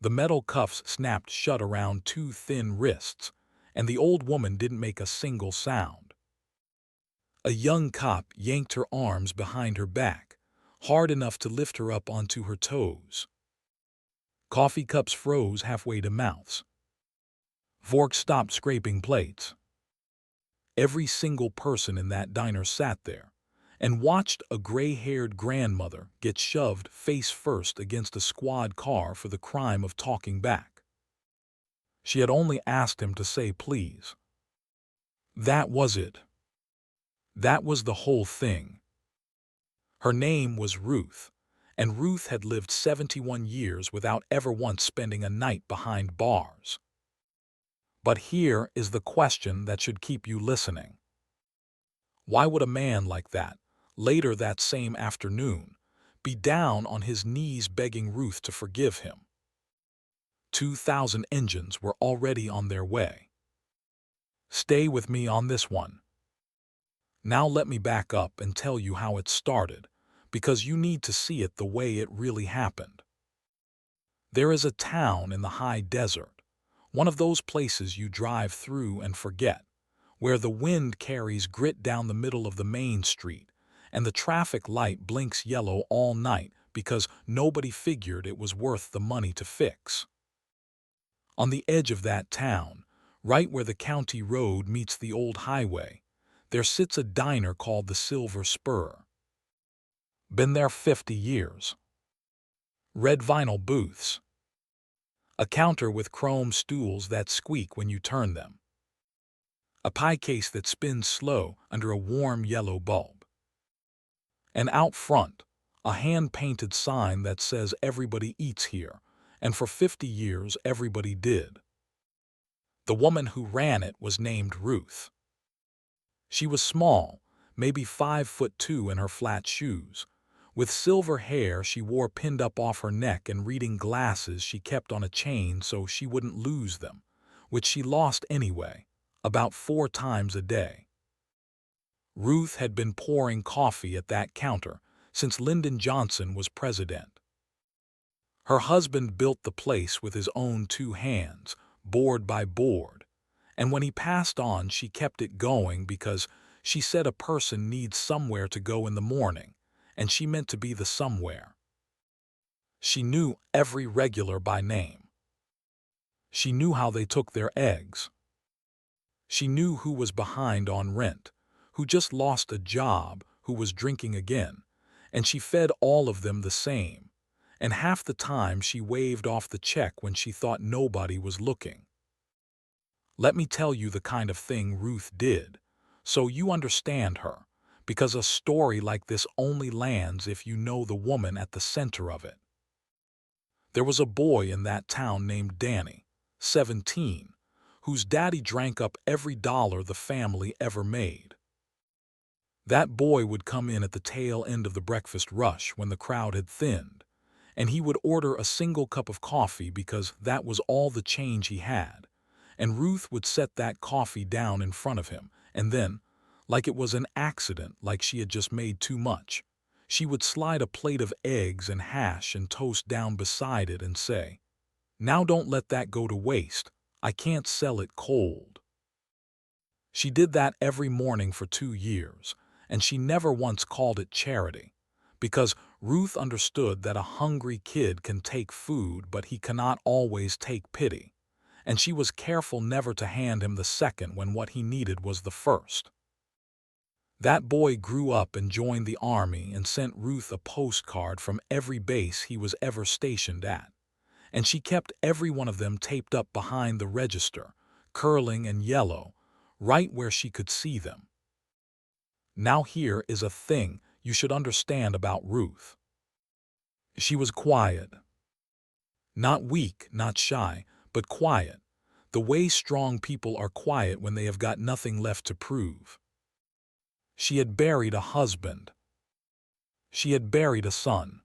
The metal cuffs snapped shut around two thin wrists, and the old woman didn't make a single sound. A young cop yanked her arms behind her back, hard enough to lift her up onto her toes. Coffee cups froze halfway to mouths. Forks stopped scraping plates. Every single person in that diner sat there and watched a gray-haired grandmother get shoved face first against a squad car for the crime of talking back. She had only asked him to say please. That was it. That was the whole thing. Her name was Ruth, and Ruth had lived 71 years without ever once spending a night behind bars. But here is the question that should keep you listening. Why would a man like that, later that same afternoon, be down on his knees begging Ruth to forgive him? 2,000 engines were already on their way. Stay with me on this one. Now let me back up and tell you how it started, because you need to see it the way it really happened. There is a town in the high desert, one of those places you drive through and forget, where the wind carries grit down the middle of the main street, and the traffic light blinks yellow all night because nobody figured it was worth the money to fix. On the edge of that town, right where the county road meets the old highway, there sits a diner called the Silver Spur. Been there 50 years. Red vinyl booths. A counter with chrome stools that squeak when you turn them. A pie case that spins slow under a warm yellow bulb. And out front, a hand-painted sign that says everybody eats here, and for 50 years everybody did. The woman who ran it was named Ruth. She was small, maybe 5'2" in her flat shoes. With silver hair she wore pinned up off her neck and reading glasses she kept on a chain so she wouldn't lose them, which she lost anyway, about 4 times a day. Ruth had been pouring coffee at that counter since Lyndon Johnson was president. Her husband built the place with his own 2 hands, board by board, and when he passed on she kept it going because she said a person needs somewhere to go in the morning, and she meant to be the somewhere. She knew every regular by name. She knew how they took their eggs. She knew who was behind on rent, who just lost a job, who was drinking again, and she fed all of them the same, and half the time she waved off the check when she thought nobody was looking. Let me tell you the kind of thing Ruth did, so you understand her, because a story like this only lands if you know the woman at the center of it. There was a boy in that town named Danny, 17, whose daddy drank up every dollar the family ever made. That boy would come in at the tail end of the breakfast rush when the crowd had thinned, and he would order a single cup of coffee because that was all the change he had, and Ruth would set that coffee down in front of him, and then, like it was an accident, like she had just made too much, she would slide a plate of eggs and hash and toast down beside it and say, "Now don't let that go to waste, I can't sell it cold." She did that every morning for 2 years, and she never once called it charity, because Ruth understood that a hungry kid can take food but he cannot always take pity, and she was careful never to hand him the second when what he needed was the first. That boy grew up and joined the army and sent Ruth a postcard from every base he was ever stationed at, and she kept every one of them taped up behind the register, curling and yellow, right where she could see them. Now here is a thing you should understand about Ruth. She was quiet. Not weak, not shy, but quiet, the way strong people are quiet when they have got nothing left to prove. She had buried a husband. She had buried a son.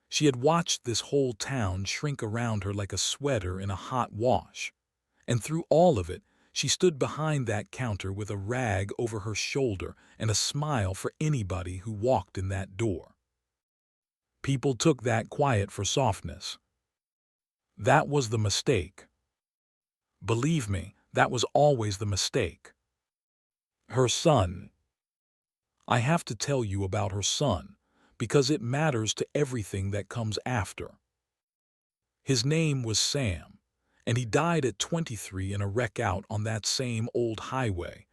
She had watched this whole town shrink around her like a sweater in a hot wash, and through all of it, she stood behind that counter with a rag over her shoulder and a smile for anybody who walked in that door. People took that quiet for softness. That was the mistake. Believe me, that was always the mistake. Her son. I have to tell you about her son, because it matters to everything that comes after. His name was Sam, and he died at 23 in a wreck out on that same old highway,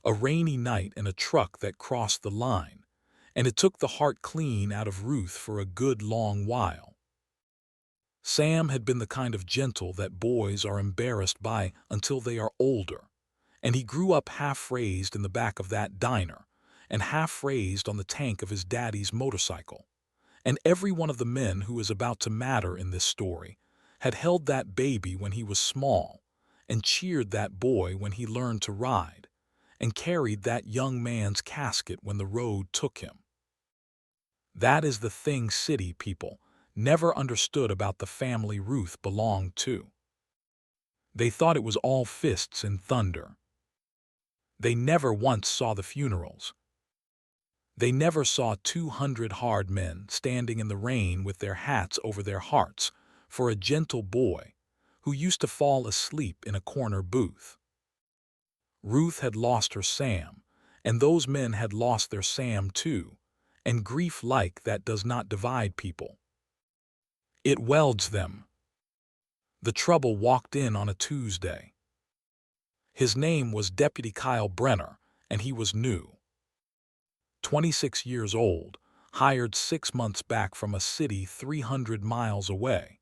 a rainy night in a truck that crossed the line, and it took the heart clean out of Ruth for a good long while. Sam had been the kind of gentle that boys are embarrassed by until they are older, and he grew up half-raised in the back of that diner and half-raised on the tank of his daddy's motorcycle. And every one of the men who is about to matter in this story had held that baby when he was small and cheered that boy when he learned to ride and carried that young man's casket when the road took him. That is the thing city people never understood about the family Ruth belonged to. They thought it was all fists and thunder. They never once saw the funerals. They never saw 200 hard men standing in the rain with their hats over their hearts for a gentle boy who used to fall asleep in a corner booth. Ruth had lost her Sam, and those men had lost their Sam too, and grief like that does not divide people. It welds them. The trouble walked in on a Tuesday. His name was Deputy Kyle Brenner, and he was new. 26 years old, hired 6 months back from a city 300 miles away,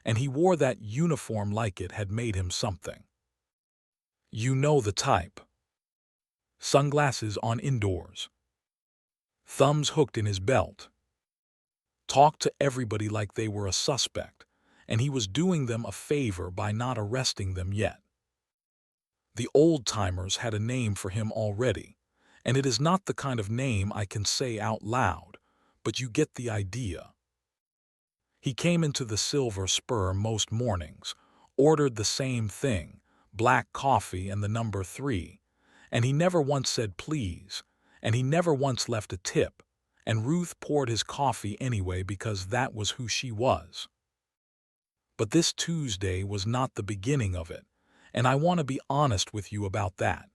and he wore that uniform like it had made him something. You know the type. Sunglasses on indoors. Thumbs hooked in his belt. Talked to everybody like they were a suspect, and he was doing them a favor by not arresting them yet. The old-timers had a name for him already, and it is not the kind of name I can say out loud, but you get the idea. He came into the Silver Spur most mornings, ordered the same thing, black coffee and the number 3, and he never once said please, and he never once left a tip, and Ruth poured his coffee anyway because that was who she was. But this Tuesday was not the beginning of it, and I want to be honest with you about that,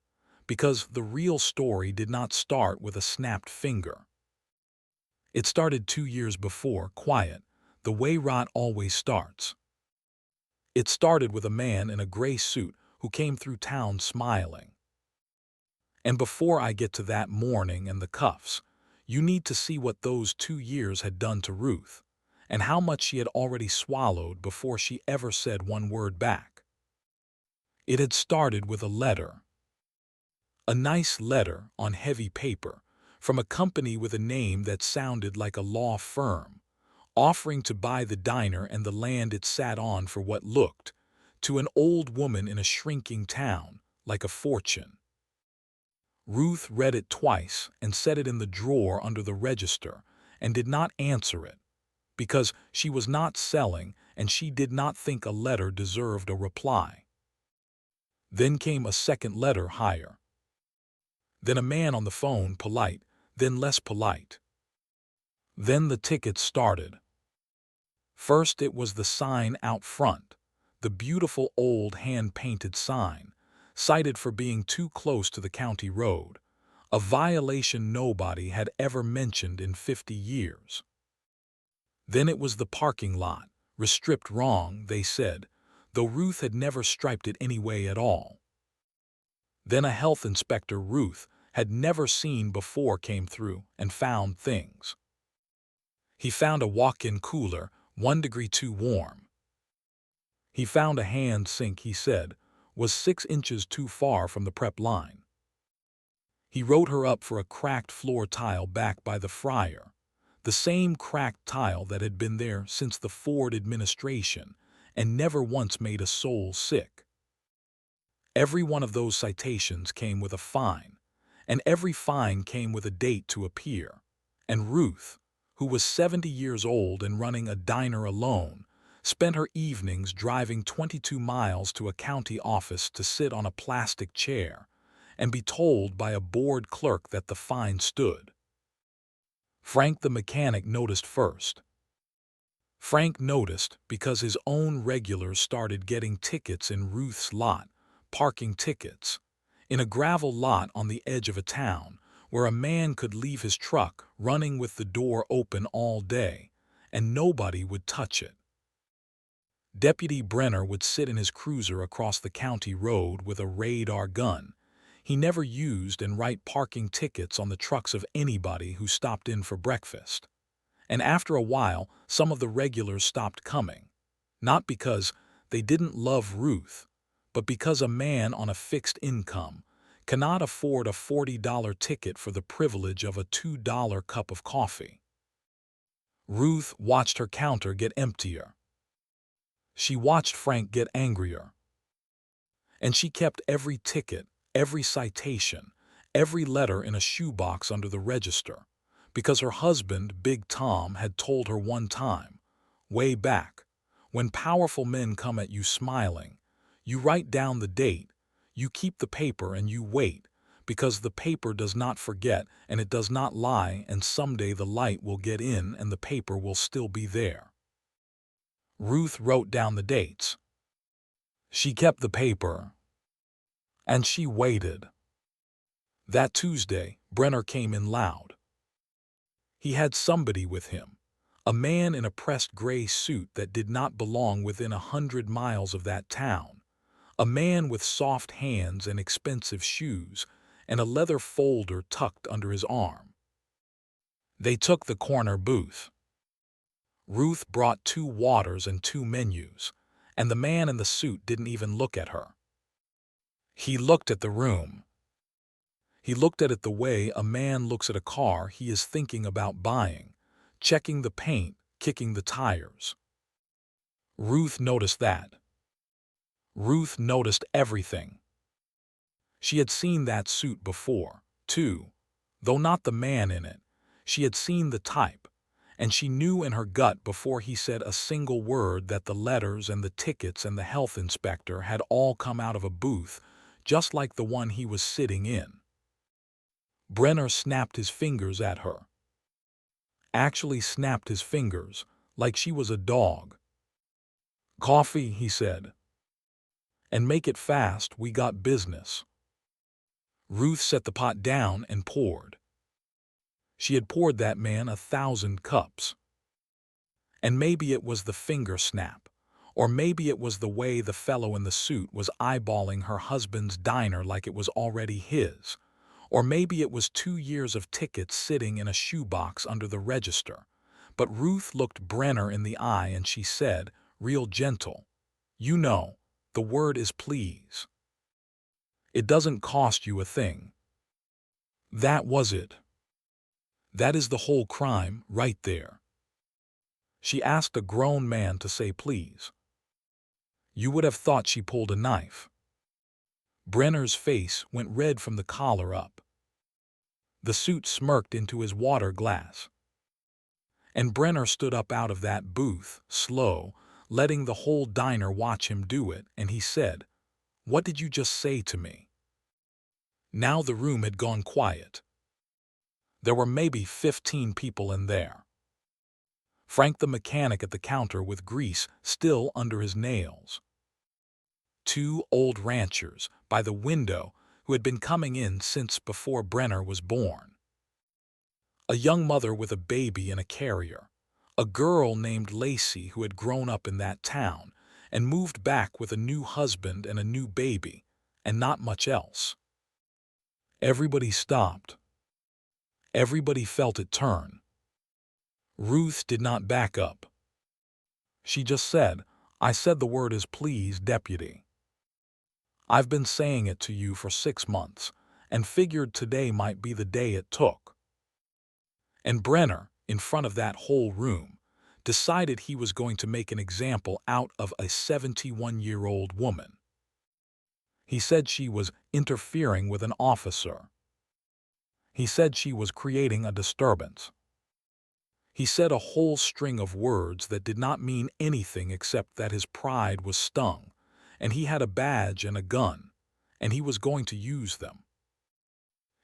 because the real story did not start with a snapped finger. It started 2 years before, quiet, the way rot always starts. It started with a man in a gray suit who came through town smiling. And before I get to that morning and the cuffs, you need to see what those 2 years had done to Ruth, and how much she had already swallowed before she ever said one word back. It had started with a letter. A nice letter on heavy paper from a company with a name that sounded like a law firm, offering to buy the diner and the land it sat on for what looked, to an old woman in a shrinking town, like a fortune. Ruth read it twice and set it in the drawer under the register and did not answer it, because she was not selling and she did not think a letter deserved a reply. Then came a second letter higher. Then a man on the phone, polite, then less polite. Then the tickets started. First it was the sign out front, the beautiful old hand-painted sign, cited for being too close to the county road, a violation nobody had ever mentioned in 50 years. Then it was the parking lot, restriped wrong, they said, though Ruth had never striped it anyway at all. Then a health inspector Ruth had never seen before came through and found things. He found a walk-in cooler 1 degree too warm. He found a hand sink he said was 6 inches too far from the prep line. He wrote her up for a cracked floor tile back by the fryer, the same cracked tile that had been there since the Ford administration and never once made a soul sick. Every one of those citations came with a fine, and every fine came with a date to appear, and Ruth, who was 70 years old and running a diner alone, spent her evenings driving 22 miles to a county office to sit on a plastic chair and be told by a bored clerk that the fine stood. Frank the mechanic noticed first. Frank noticed because his own regulars started getting tickets in Ruth's lot, parking tickets, in a gravel lot on the edge of a town, where a man could leave his truck running with the door open all day, and nobody would touch it. Deputy Brenner would sit in his cruiser across the county road with a radar gun he never used and write parking tickets on the trucks of anybody who stopped in for breakfast. And after a while, some of the regulars stopped coming, not because they didn't love Ruth, but because a man on a fixed income cannot afford a $40 ticket for the privilege of a $2 cup of coffee. Ruth watched her counter get emptier. She watched Frank get angrier. And she kept every ticket, every citation, every letter in a shoebox under the register, because her husband, Big Tom, had told her one time, way back, when powerful men come at you smiling, you write down the date, you keep the paper and you wait, because the paper does not forget and it does not lie, and someday the light will get in and the paper will still be there. Ruth wrote down the dates. She kept the paper. And she waited. That Tuesday, Brenner came in loud. He had somebody with him, a man in a pressed gray suit that did not belong within 100 miles of that town, a man with soft hands and expensive shoes, and a leather folder tucked under his arm. They took the corner booth. Ruth brought 2 waters and 2 menus, and the man in the suit didn't even look at her. He looked at the room. He looked at it the way a man looks at a car he is thinking about buying, checking the paint, kicking the tires. Ruth noticed that. Ruth noticed everything. She had seen that suit before, too. Though not the man in it, she had seen the type, and she knew in her gut before he said a single word that the letters and the tickets and the health inspector had all come out of a booth, just like the one he was sitting in. Brenner snapped his fingers at her. Actually snapped his fingers, like she was a dog. "Coffee," he said. "And make it fast, we got business." Ruth set the pot down and poured. She had poured that man 1,000 cups. And maybe it was the finger snap, or maybe it was the way the fellow in the suit was eyeballing her husband's diner like it was already his, or maybe it was 2 years of tickets sitting in a shoebox under the register. But Ruth looked Brenner in the eye and she said, real gentle, "You know, the word is please. It doesn't cost you a thing." That was it. That is the whole crime, right there. She asked a grown man to say please. You would have thought she pulled a knife. Brenner's face went red from the collar up. The suit smirked into his water glass. And Brenner stood up out of that booth, slow, letting the whole diner watch him do it, and he said, "What did you just say to me?" Now the room had gone quiet. There were maybe 15 people in there. Frank the mechanic at the counter with grease still under his nails. 2 old ranchers by the window who had been coming in since before Brenner was born. A young mother with a baby in a carrier. A girl named Lacey who had grown up in that town and moved back with a new husband and a new baby, and not much else. Everybody stopped. Everybody felt it turn. Ruth did not back up. She just said, "I said the word is please, deputy. I've been saying it to you for 6 months, and figured today might be the day it took." And Brenner, in front of that whole room, decided he was going to make an example out of a 71-year-old woman. He said she was interfering with an officer. He said she was creating a disturbance. He said a whole string of words that did not mean anything except that his pride was stung, and he had a badge and a gun, and he was going to use them.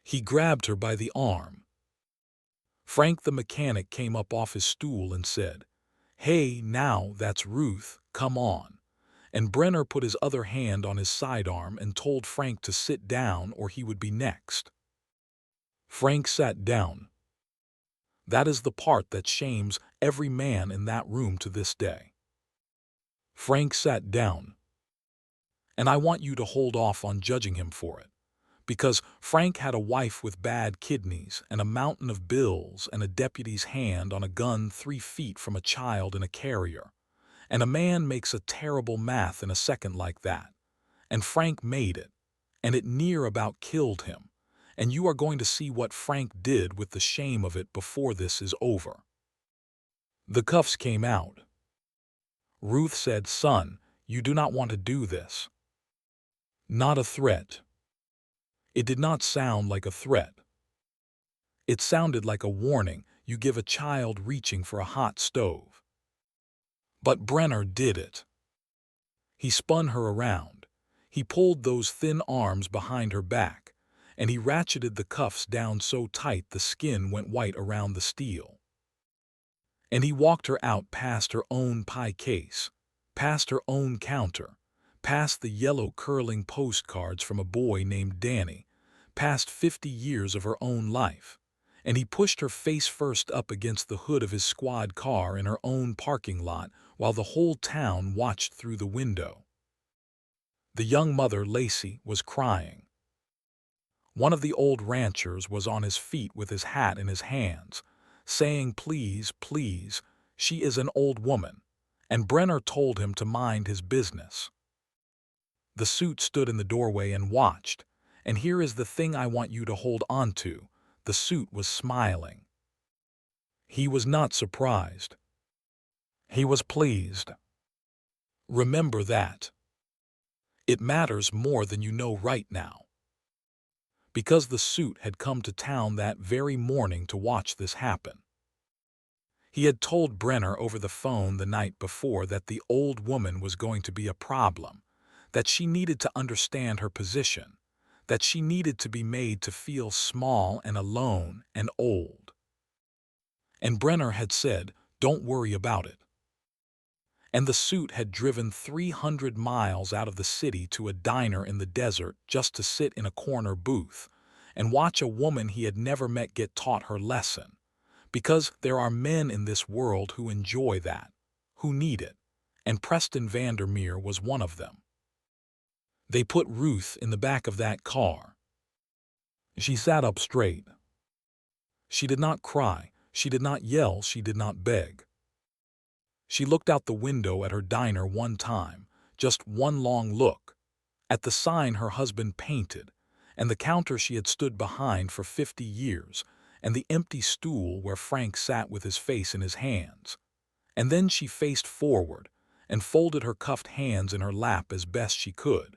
He grabbed her by the arm. Frank the mechanic came up off his stool and said, "Hey, now, that's Ruth, come on." And Brenner put his other hand on his sidearm and told Frank to sit down or he would be next. Frank sat down. That is the part that shames every man in that room to this day. Frank sat down. And I want you to hold off on judging him for it. Because Frank had a wife with bad kidneys and a mountain of bills and a deputy's hand on a gun 3 feet from a child in a carrier. And a man makes a terrible math in a second like that. And Frank made it. And it near about killed him. And you are going to see what Frank did with the shame of it before this is over. The cuffs came out. Ruth said, "Son, you do not want to do this." Not a threat. It did not sound like a threat. It sounded like a warning you give a child reaching for a hot stove. But Brenner did it. He spun her around. He pulled those thin arms behind her back, and he ratcheted the cuffs down so tight the skin went white around the steel. And he walked her out past her own pie case, past her own counter, past the yellow curling postcards from a boy named Danny, past 50 years of her own life, and he pushed her face first up against the hood of his squad car in her own parking lot while the whole town watched through the window. The young mother, Lacey, was crying. One of the old ranchers was on his feet with his hat in his hands, saying, "Please, please, she is an old woman," and Brenner told him to mind his business. The suit stood in the doorway and watched, and here is the thing I want you to hold on to. The suit was smiling. He was not surprised. He was pleased. Remember that. It matters more than you know right now. Because the suit had come to town that very morning to watch this happen. He had told Brenner over the phone the night before that the old woman was going to be a problem, that she needed to understand her position, that she needed to be made to feel small and alone and old. And Brenner had said, "Don't worry about it." And the suit had driven 300 miles out of the city to a diner in the desert just to sit in a corner booth and watch a woman he had never met get taught her lesson. Because there are men in this world who enjoy that, who need it, and Preston Vandermeer was one of them. They put Ruth in the back of that car. She sat up straight. She did not cry, she did not yell, she did not beg. She looked out the window at her diner one time, just one long look, at the sign her husband painted, and the counter she had stood behind for 50 years, and the empty stool where Frank sat with his face in his hands. And then she faced forward and folded her cuffed hands in her lap as best she could.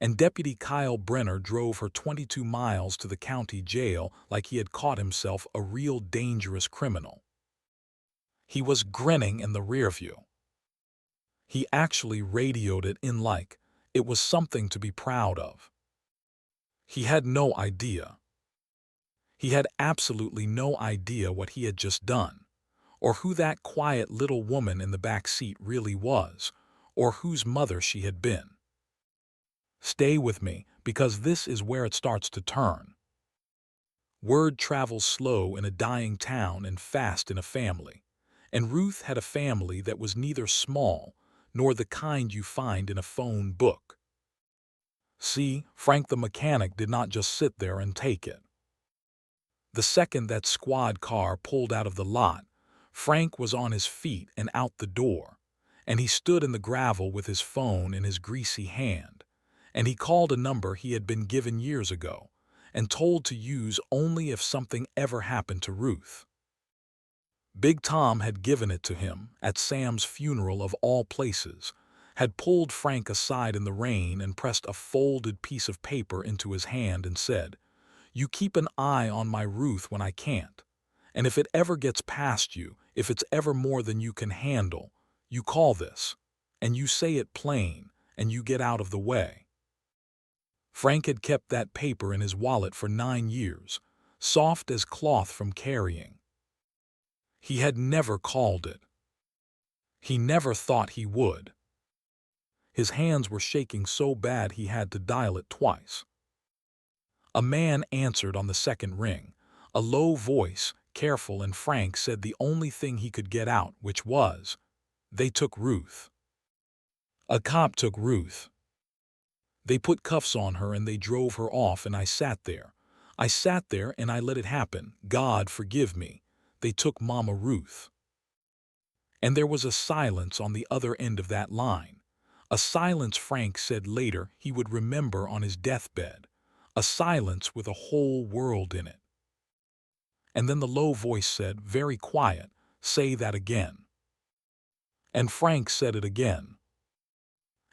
And Deputy Kyle Brenner drove her 22 miles to the county jail like he had caught himself a real dangerous criminal. He was grinning in the rear view. He actually radioed it in like it was something to be proud of. He had no idea. He had absolutely no idea what he had just done, or who that quiet little woman in the back seat really was, or whose mother she had been. Stay with me, because this is where it starts to turn. Word travels slow in a dying town and fast in a family. And Ruth had a family that was neither small nor the kind you find in a phone book. See, Frank the mechanic did not just sit there and take it. The second that squad car pulled out of the lot, Frank was on his feet and out the door, and he stood in the gravel with his phone in his greasy hand, and he called a number he had been given years ago and told to use only if something ever happened to Ruth. Big Tom had given it to him at Sam's funeral of all places, had pulled Frank aside in the rain and pressed a folded piece of paper into his hand and said, "You keep an eye on my Ruth when I can't, and if it ever gets past you, if it's ever more than you can handle, you call this, and you say it plain, and you get out of the way." Frank had kept that paper in his wallet for 9 years, soft as cloth from carrying. He had never called it. He never thought he would. His hands were shaking so bad he had to dial it twice. A man answered on the second ring. A low voice, careful and frank, said the only thing he could get out, which was, "They took Ruth." A cop took Ruth. They put cuffs on her and they drove her off, and I sat there. I sat there and I let it happen. God forgive me. They took Mama Ruth. And there was a silence on the other end of that line. A silence Frank said later he would remember on his deathbed. A silence with a whole world in it. And then the low voice said, very quiet, "Say that again." And Frank said it again.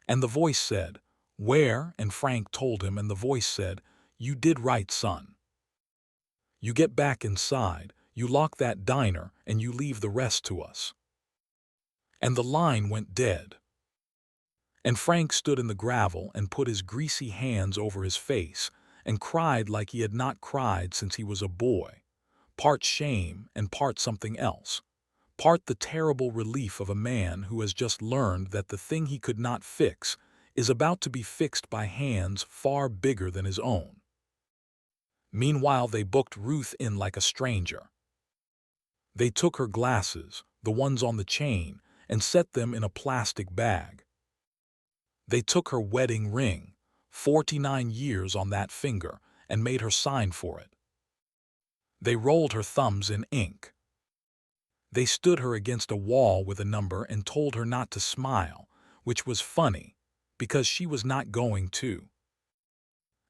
And the voice said, "Where?" And Frank told him, and the voice said, "You did right, son. You get back inside, you lock that diner, and you leave the rest to us." And the line went dead. And Frank stood in the gravel and put his greasy hands over his face and cried like he had not cried since he was a boy, part shame and part something else, part the terrible relief of a man who has just learned that the thing he could not fix is about to be fixed by hands far bigger than his own. Meanwhile, they booked Ruth in like a stranger. They took her glasses, the ones on the chain, and set them in a plastic bag. They took her wedding ring, 49 years on that finger, and made her sign for it. They rolled her thumbs in ink. They stood her against a wall with a number and told her not to smile, which was funny, because she was not going to.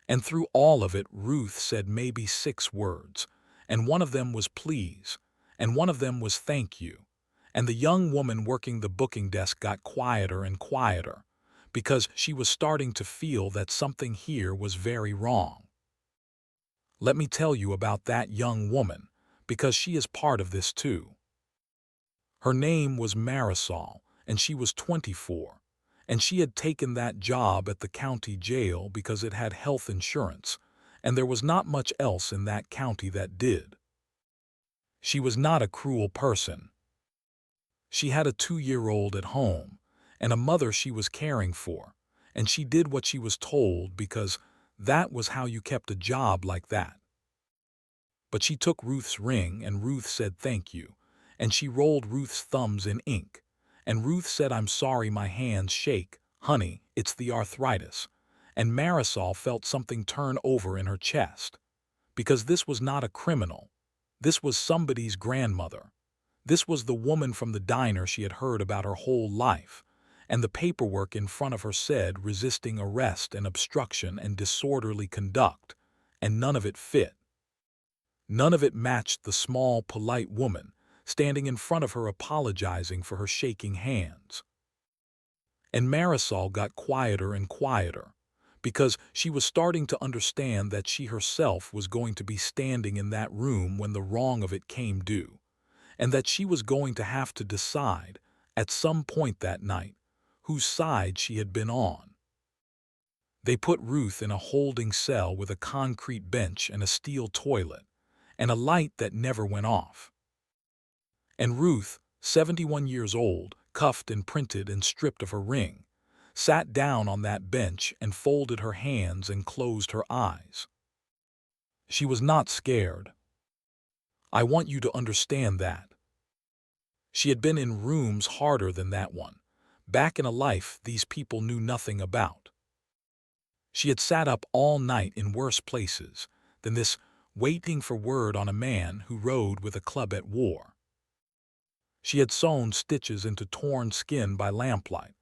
And through all of it, Ruth said maybe 6 words, and one of them was please, and one of them was thank you. And the young woman working the booking desk got quieter and quieter, because she was starting to feel that something here was very wrong. Let me tell you about that young woman, because she is part of this too. Her name was Marisol, and she was 24, and she had taken that job at the county jail because it had health insurance, and there was not much else in that county that did. She was not a cruel person. She had a 2-year-old at home, and a mother she was caring for, and she did what she was told because that was how you kept a job like that. But she took Ruth's ring, and Ruth said thank you, and she rolled Ruth's thumbs in ink, and Ruth said, "I'm sorry my hands shake, honey, it's the arthritis." And Marisol felt something turn over in her chest, because this was not a criminal. This was somebody's grandmother. This was the woman from the diner she had heard about her whole life, and the paperwork in front of her said resisting arrest and obstruction and disorderly conduct, and none of it fit. None of it matched the small, polite woman standing in front of her apologizing for her shaking hands. And Marisol got quieter and quieter, because she was starting to understand that she herself was going to be standing in that room when the wrong of it came due, and that she was going to have to decide, at some point that night, whose side she had been on. They put Ruth in a holding cell with a concrete bench and a steel toilet, and a light that never went off. And Ruth, 71 years old, cuffed and printed and stripped of her ring, sat down on that bench and folded her hands and closed her eyes. She was not scared. I want you to understand that. She had been in rooms harder than that one, back in a life these people knew nothing about. She had sat up all night in worse places than this, waiting for word on a man who rode with a club at war. She had sewn stitches into torn skin by lamplight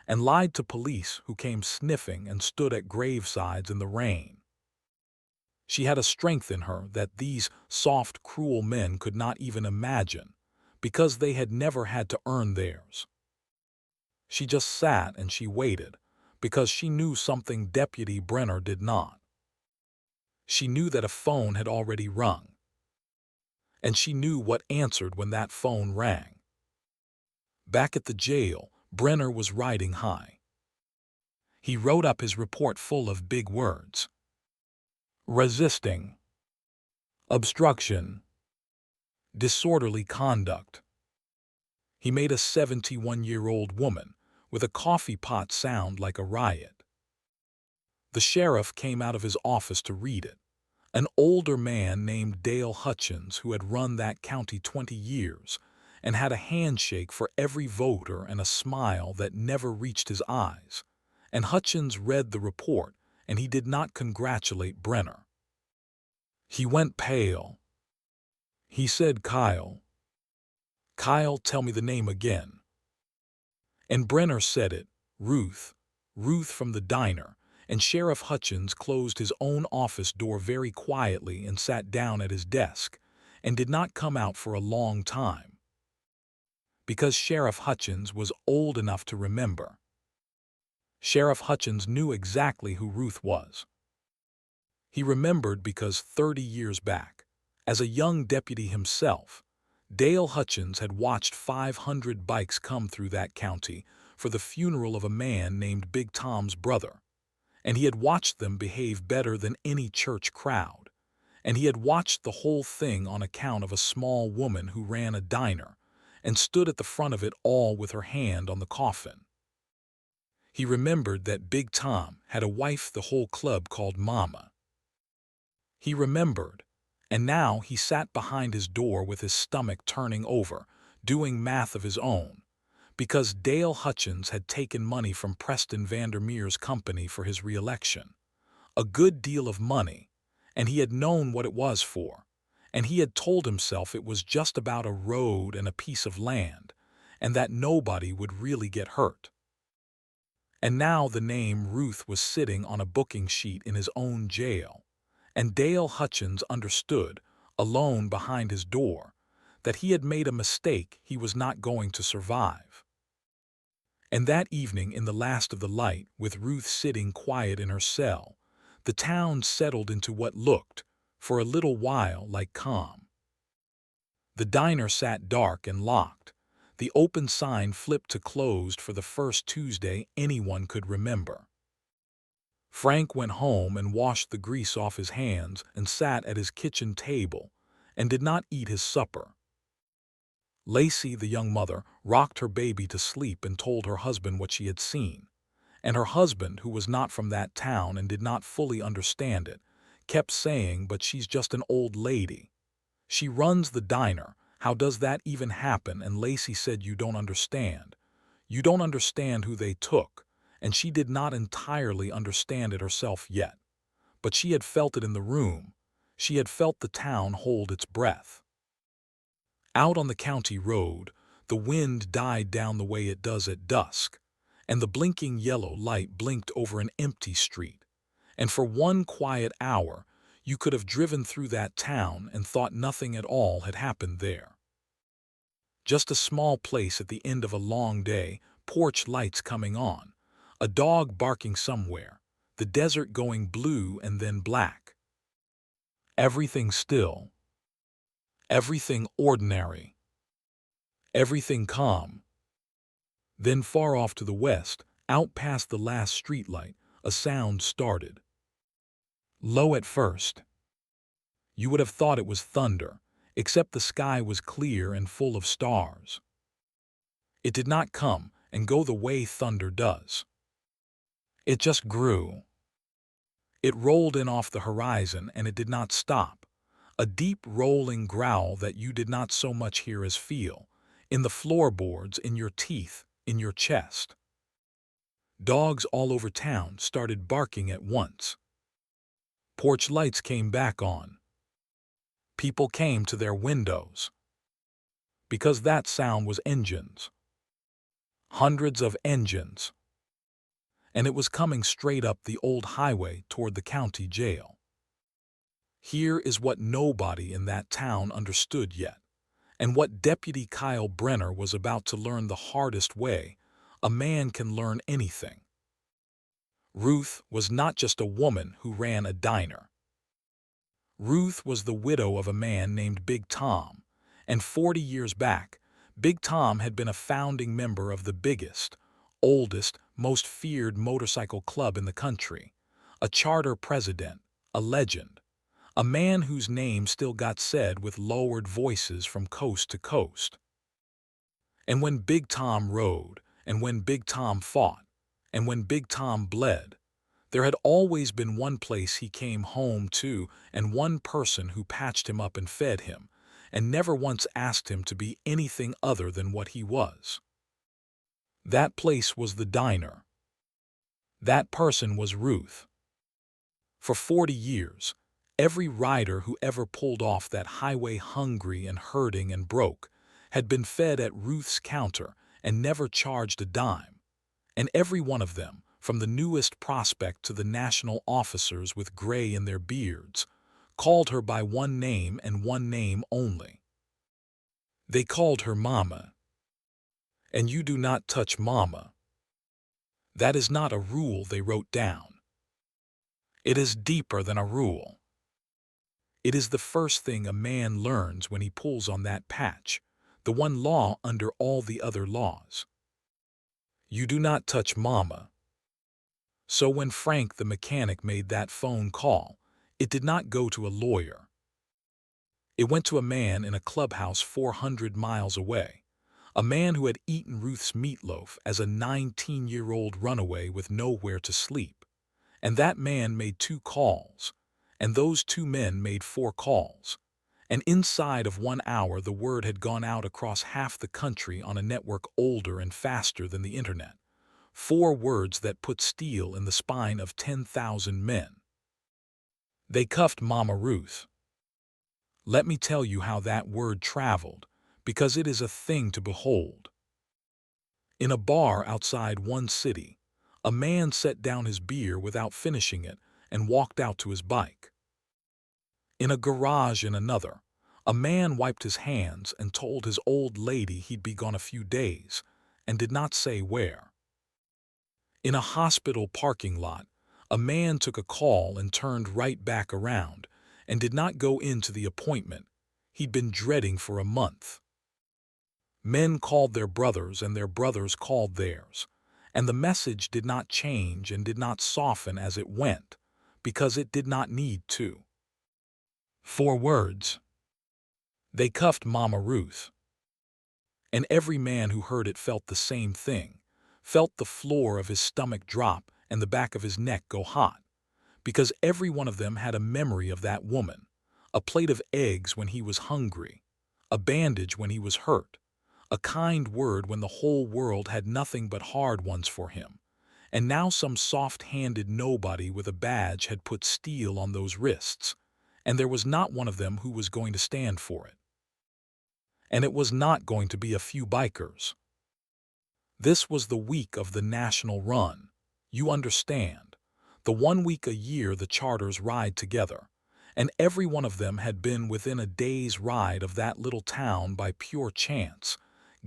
and lied to police who came sniffing and stood at gravesides in the rain. She had a strength in her that these soft, cruel men could not even imagine, because they had never had to earn theirs. She just sat and she waited, because she knew something Deputy Brenner did not. She knew that a phone had already rung, and she knew what answered when that phone rang. Back at the jail, Brenner was riding high. He wrote up his report full of big words. Resisting, obstruction, disorderly conduct. He made a 71-year-old woman with a coffee pot sound like a riot. The sheriff came out of his office to read it. An older man named Dale Hutchins, who had run that county 20 years and had a handshake for every voter and a smile that never reached his eyes. And Hutchins read the report, and he did not congratulate Brenner. He went pale. He said, "Kyle. Kyle, tell me the name again." And Brenner said it, Ruth. Ruth from the diner. And Sheriff Hutchins closed his own office door very quietly and sat down at his desk, and did not come out for a long time. Because Sheriff Hutchins was old enough to remember. Sheriff Hutchins knew exactly who Ruth was. He remembered because 30 years back, as a young deputy himself, Dale Hutchins had watched 500 bikes come through that county for the funeral of a man named Big Tom's brother. And he had watched them behave better than any church crowd. And he had watched the whole thing on account of a small woman who ran a diner and stood at the front of it all with her hand on the coffin. He remembered that Big Tom had a wife the whole club called Mama. He remembered, and now he sat behind his door with his stomach turning over, doing math of his own, because Dale Hutchins had taken money from Preston Vandermeer's company for his re-election. A good deal of money, and he had known what it was for, and he had told himself it was just about a road and a piece of land, and that nobody would really get hurt. And now the name Ruth was sitting on a booking sheet in his own jail, and Dale Hutchins understood, alone behind his door, that he had made a mistake he was not going to survive. And that evening in the last of the light, with Ruth sitting quiet in her cell, the town settled into what looked, for a little while, like calm. The diner sat dark and locked. The open sign flipped to closed for the first Tuesday anyone could remember. Frank went home and washed the grease off his hands and sat at his kitchen table and did not eat his supper. Lacey, the young mother, rocked her baby to sleep and told her husband what she had seen. And her husband, who was not from that town and did not fully understand it, kept saying, "But she's just an old lady. She runs the diner. How does that even happen?" And Lacey said, "You don't understand. You don't understand who they took." And she did not entirely understand it herself yet. But she had felt it in the room. She had felt the town hold its breath. Out on the county road, the wind died down the way it does at dusk, and the blinking yellow light blinked over an empty street. And for one quiet hour, you could have driven through that town and thought nothing at all had happened there. Just a small place at the end of a long day, porch lights coming on, a dog barking somewhere, the desert going blue and then black. Everything still. Everything ordinary. Everything calm. Then far off to the west, out past the last streetlight, a sound started. Low at first. You would have thought it was thunder, except the sky was clear and full of stars. It did not come and go the way thunder does. It just grew. It rolled in off the horizon and it did not stop. A deep rolling growl that you did not so much hear as feel, in the floorboards, in your teeth, in your chest. Dogs all over town started barking at once. Porch lights came back on. People came to their windows. Because that sound was engines. Hundreds of engines. And it was coming straight up the old highway toward the county jail. Here is what nobody in that town understood yet, and what Deputy Kyle Brenner was about to learn the hardest way a man can learn anything. Ruth was not just a woman who ran a diner. Ruth was the widow of a man named Big Tom, and 40 years back, Big Tom had been a founding member of the biggest, oldest, most feared motorcycle club in the country, a charter president, a legend, a man whose name still got said with lowered voices from coast to coast. And when Big Tom rode, and when Big Tom fought, and when Big Tom bled, there had always been one place he came home to and one person who patched him up and fed him, and never once asked him to be anything other than what he was. That place was the diner. That person was Ruth. For 40 years, every rider who ever pulled off that highway hungry and hurting and broke had been fed at Ruth's counter and never charged a dime. And every one of them, from the newest prospect to the national officers with gray in their beards, called her by one name and one name only. They called her Mama. And you do not touch Mama. That is not a rule they wrote down. It is deeper than a rule. It is the first thing a man learns when he pulls on that patch, the one law under all the other laws. You do not touch Mama. So when Frank the mechanic made that phone call, it did not go to a lawyer. It went to a man in a clubhouse 400 miles away, a man who had eaten Ruth's meatloaf as a 19-year-old runaway with nowhere to sleep. And that man made 2 calls, and those 2 men made 4 calls. And inside of 1 hour the word had gone out across half the country on a network older and faster than the internet. 4 words that put steel in the spine of 10,000 men. They cuffed Mama Ruth. Let me tell you how that word traveled, because it is a thing to behold. In a bar outside one city, a man set down his beer without finishing it and walked out to his bike. In a garage in another, a man wiped his hands and told his old lady he'd be gone a few days, and did not say where. In a hospital parking lot, a man took a call and turned right back around, and did not go into the appointment he'd been dreading for a month. Men called their brothers and their brothers called theirs, and the message did not change and did not soften as it went, because it did not need to. 4 words. They cuffed Mama Ruth. And every man who heard it felt the same thing, felt the floor of his stomach drop and the back of his neck go hot, because every one of them had a memory of that woman, a plate of eggs when he was hungry, a bandage when he was hurt, a kind word when the whole world had nothing but hard ones for him, and now some soft-handed nobody with a badge had put steel on those wrists, and there was not one of them who was going to stand for it. And it was not going to be a few bikers. This was the week of the national run, you understand, the 1 week a year the charters ride together, and every one of them had been within a day's ride of that little town by pure chance,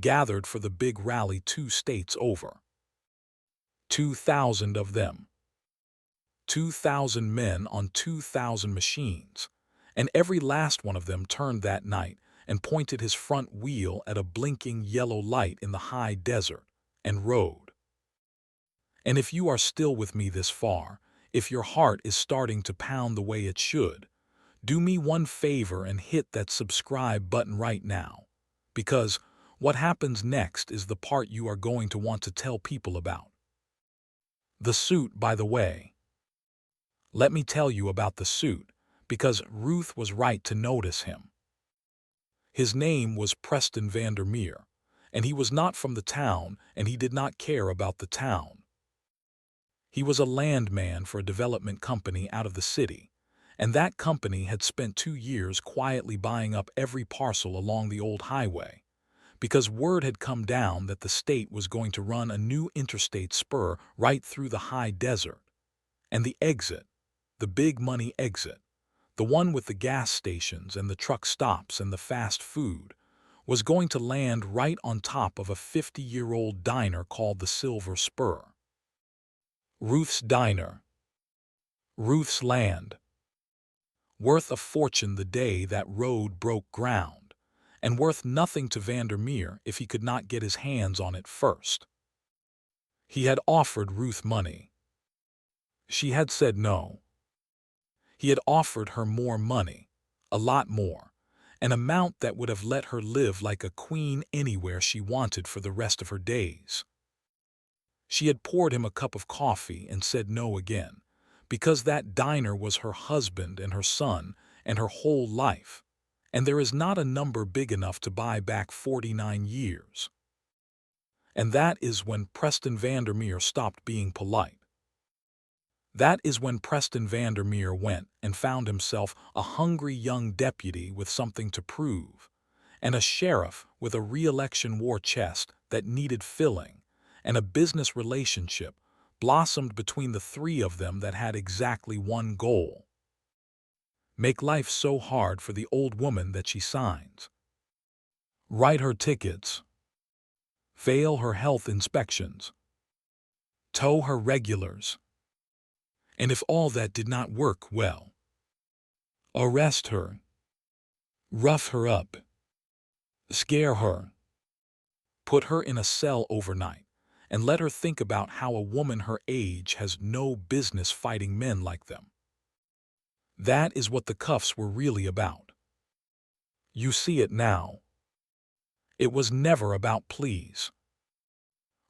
gathered for the big rally 2 states over. 2,000 of them. 2,000 men on 2,000 machines, and every last one of them turned that night and pointed his front wheel at a blinking yellow light in the high desert, and rode. And if you are still with me this far, if your heart is starting to pound the way it should, do me one favor and hit that subscribe button right now, because what happens next is the part you are going to want to tell people about. The suit, by the way. Let me tell you about the suit, because Ruth was right to notice him. His name was Preston Vandermeer, and he was not from the town, and he did not care about the town. He was a landman for a development company out of the city, and that company had spent 2 years quietly buying up every parcel along the old highway, because word had come down that the state was going to run a new interstate spur right through the high desert, and the exit, the big money exit, the one with the gas stations and the truck stops and the fast food, was going to land right on top of a 50-year-old diner called the Silver Spur. Ruth's Diner. Ruth's land. Worth a fortune the day that road broke ground, and worth nothing to Vandermeer if he could not get his hands on it first. He had offered Ruth money. She had said no. He had offered her more money, a lot more, an amount that would have let her live like a queen anywhere she wanted for the rest of her days. She had poured him a cup of coffee and said no again, because that diner was her husband and her son and her whole life, and there is not a number big enough to buy back 49 years. And that is when Preston Vandermeer stopped being polite. That is when Preston Vandermeer went and found himself a hungry young deputy with something to prove, and a sheriff with a re-election war chest that needed filling, and a business relationship blossomed between the three of them that had exactly one goal: make life so hard for the old woman that she signs, write her tickets, fail her health inspections, tow her regulars, and if all that did not work well, arrest her, rough her up, scare her, put her in a cell overnight, and let her think about how a woman her age has no business fighting men like them. That is what the cuffs were really about. You see it now. It was never about please.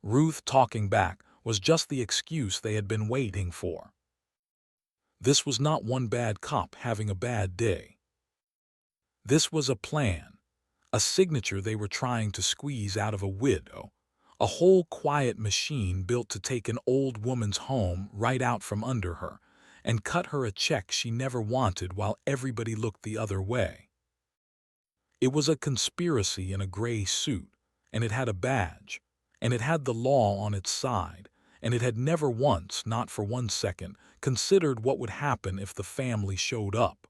Ruth talking back was just the excuse they had been waiting for. This was not one bad cop having a bad day. This was a plan, a signature they were trying to squeeze out of a widow, a whole quiet machine built to take an old woman's home right out from under her and cut her a check she never wanted while everybody looked the other way. It was a conspiracy in a gray suit, and it had a badge, and it had the law on its side, and it had never once, not for 1 second, considered what would happen if the family showed up.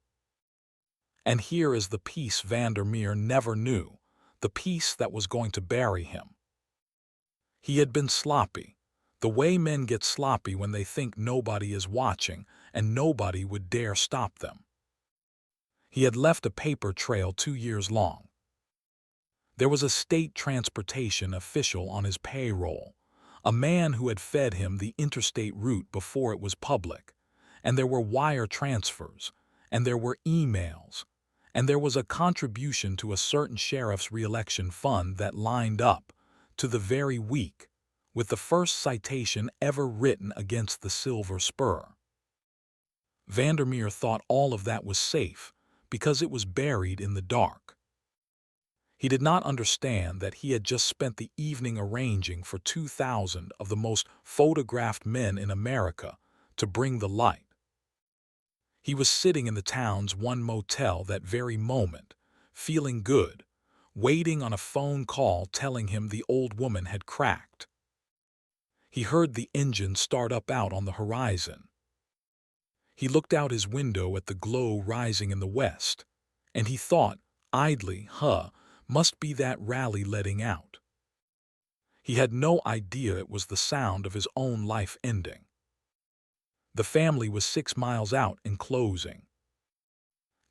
And here is the piece Vandermeer never knew, the piece that was going to bury him. He had been sloppy, the way men get sloppy when they think nobody is watching and nobody would dare stop them. He had left a paper trail 2 years long. There was a state transportation official on his payroll, a man who had fed him the interstate route before it was public, and there were wire transfers, and there were emails, and there was a contribution to a certain sheriff's re-election fund that lined up, to the very week, with the first citation ever written against the Silver Spur. Vandermeer thought all of that was safe because it was buried in the dark. He did not understand that he had just spent the evening arranging for 2,000 of the most photographed men in America to bring the light. He was sitting in the town's one motel that very moment, feeling good, waiting on a phone call telling him the old woman had cracked. He heard the engine start up out on the horizon. He looked out his window at the glow rising in the west, and he thought, idly, must be that rally letting out. He had no idea it was the sound of his own life ending. The family was 6 miles out and closing.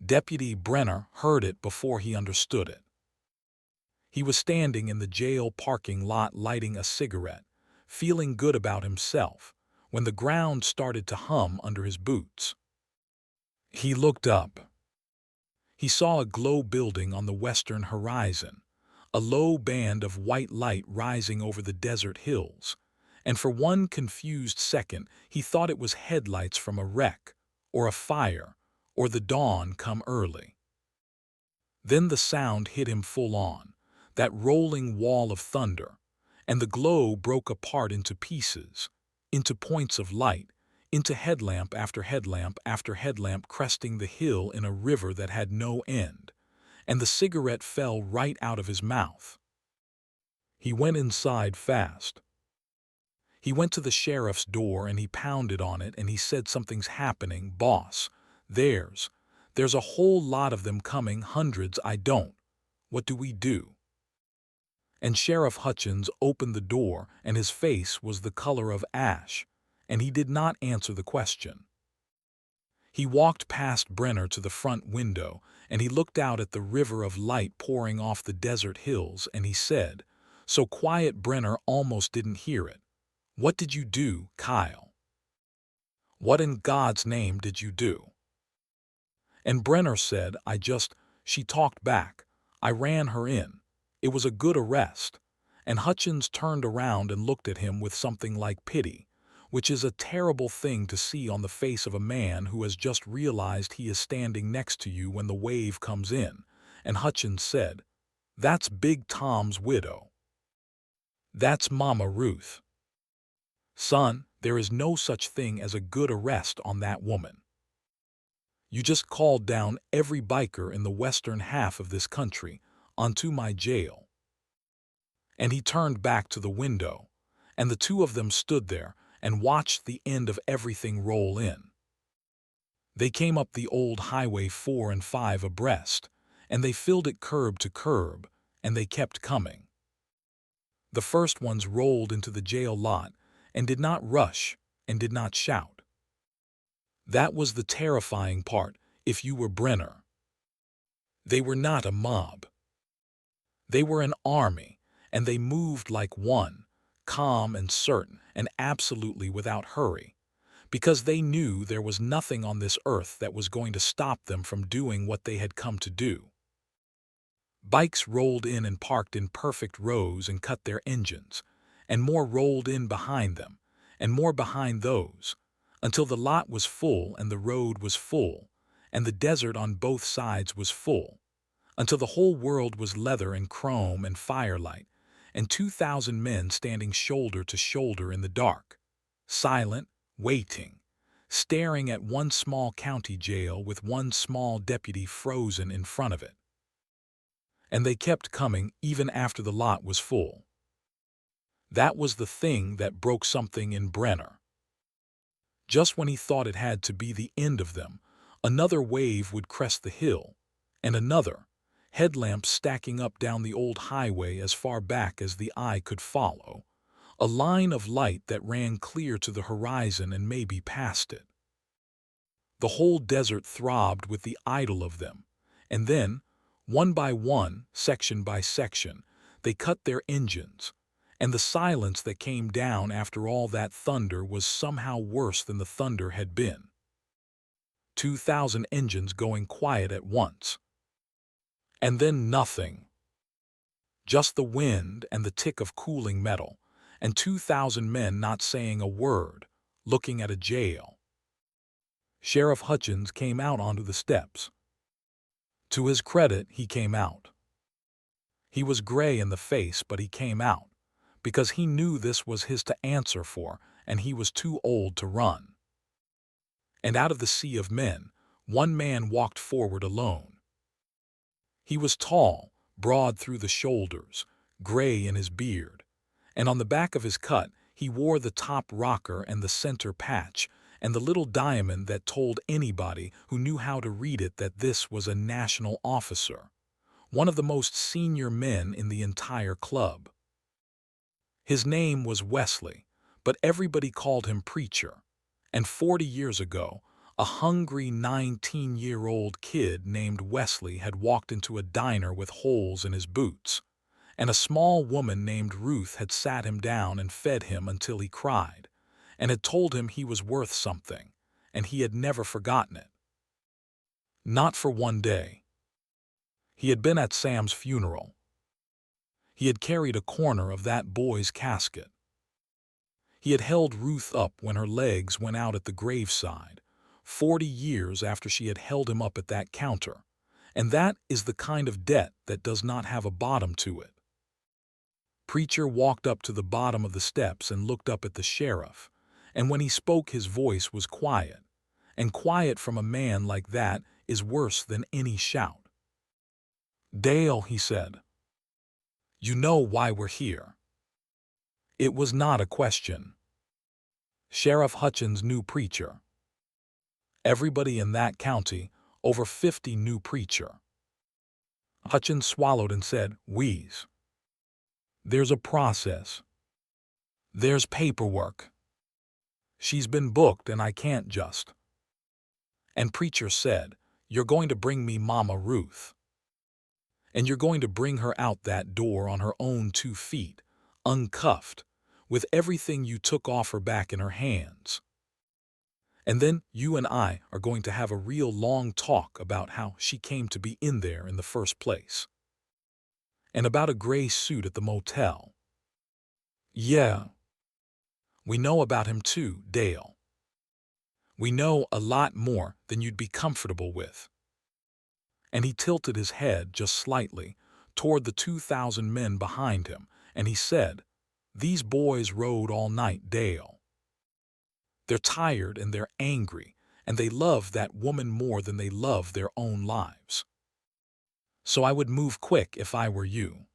Deputy Brenner heard it before he understood it. He was standing in the jail parking lot lighting a cigarette, feeling good about himself, when the ground started to hum under his boots. He looked up. He saw a glow building on the western horizon, a low band of white light rising over the desert hills, and for one confused second he thought it was headlights from a wreck, or a fire, or the dawn come early. Then the sound hit him full on, that rolling wall of thunder, and the glow broke apart into pieces, into points of light, into headlamp after headlamp after headlamp cresting the hill in a river that had no end, and the cigarette fell right out of his mouth. He went inside fast. He went to the sheriff's door and he pounded on it and he said, "Something's happening, boss. There's a whole lot of them coming, hundreds. I don't. What do we do?" And Sheriff Hutchins opened the door and his face was the color of ash, and he did not answer the question. He walked past Brenner to the front window and he looked out at the river of light pouring off the desert hills and he said, so quiet Brenner almost didn't hear it, "What did you do, Kyle? What in God's name did you do?" And Brenner said, "I just She talked back. I ran her in. It was a good arrest. And Hutchins turned around and looked at him with something like pity, which is a terrible thing to see on the face of a man who has just realized he is standing next to you when the wave comes in. And Hutchins said, "That's Big Tom's widow. That's Mama Ruth. Son, there is no such thing as a good arrest on that woman. You just called down every biker in the western half of this country onto my jail." And he turned back to the window, and the two of them stood there and watched the end of everything roll in. They came up the old Highway 4 and 5 abreast, and they filled it curb to curb, and they kept coming. The first ones rolled into the jail lot and did not rush and did not shout. That was the terrifying part if you were Brenner. They were not a mob. They were an army, and they moved like one, calm and certain and absolutely without hurry, because they knew there was nothing on this earth that was going to stop them from doing what they had come to do. Bikes rolled in and parked in perfect rows and cut their engines, and more rolled in behind them, and more behind those, until the lot was full and the road was full, and the desert on both sides was full, until the whole world was leather and chrome and firelight, and 2,000 men standing shoulder to shoulder in the dark, silent, waiting, staring at one small county jail with one small deputy frozen in front of it. And they kept coming even after the lot was full. That was the thing that broke something in Brenner. Just when he thought it had to be the end of them, another wave would crest the hill, and another, headlamps stacking up down the old highway as far back as the eye could follow, a line of light that ran clear to the horizon and maybe past it. The whole desert throbbed with the idle of them, and then, one by one, section by section, they cut their engines, and the silence that came down after all that thunder was somehow worse than the thunder had been. 2,000 engines going quiet at once. And then nothing. Just the wind and the tick of cooling metal, and 2,000 men not saying a word, looking at a jail. Sheriff Hutchins came out onto the steps. To his credit, he came out. He was gray in the face, but he came out, because he knew this was his to answer for, and he was too old to run. And out of the sea of men, one man walked forward alone. He was tall, broad through the shoulders, gray in his beard, and on the back of his cut he wore the top rocker and the center patch and the little diamond that told anybody who knew how to read it that this was a national officer, one of the most senior men in the entire club. His name was Wesley, but everybody called him Preacher, and 40 years ago, a hungry 19-year-old kid named Wesley had walked into a diner with holes in his boots, and a small woman named Ruth had sat him down and fed him until he cried, and had told him he was worth something, and he had never forgotten it. Not for one day. He had been at Sam's funeral. He had carried a corner of that boy's casket. He had held Ruth up when her legs went out at the graveside, 40 years after she had held him up at that counter, and that is the kind of debt that does not have a bottom to it. Preacher walked up to the bottom of the steps and looked up at the sheriff, and when he spoke his voice was quiet, and quiet from a man like that is worse than any shout. "Dale," he said, "you know why we're here." It was not a question. Sheriff Hutchins knew Preacher. Everybody in that county, over 50, knew Preacher. Hutchins swallowed and said, "Wheeze. There's a process. There's paperwork. She's been booked and I can't just." And Preacher said, "You're going to bring me Mama Ruth. And you're going to bring her out that door on her own 2 feet, uncuffed, with everything you took off her back in her hands. And then you and I are going to have a real long talk about how she came to be in there in the first place. And about a gray suit at the motel. Yeah, we know about him too, Dale. We know a lot more than you'd be comfortable with. And he tilted his head just slightly toward the 2,000 men behind him, and he said, "These boys rode all night, Dale. They're tired and they're angry, and they love that woman more than they love their own lives. So I would move quick if I were you."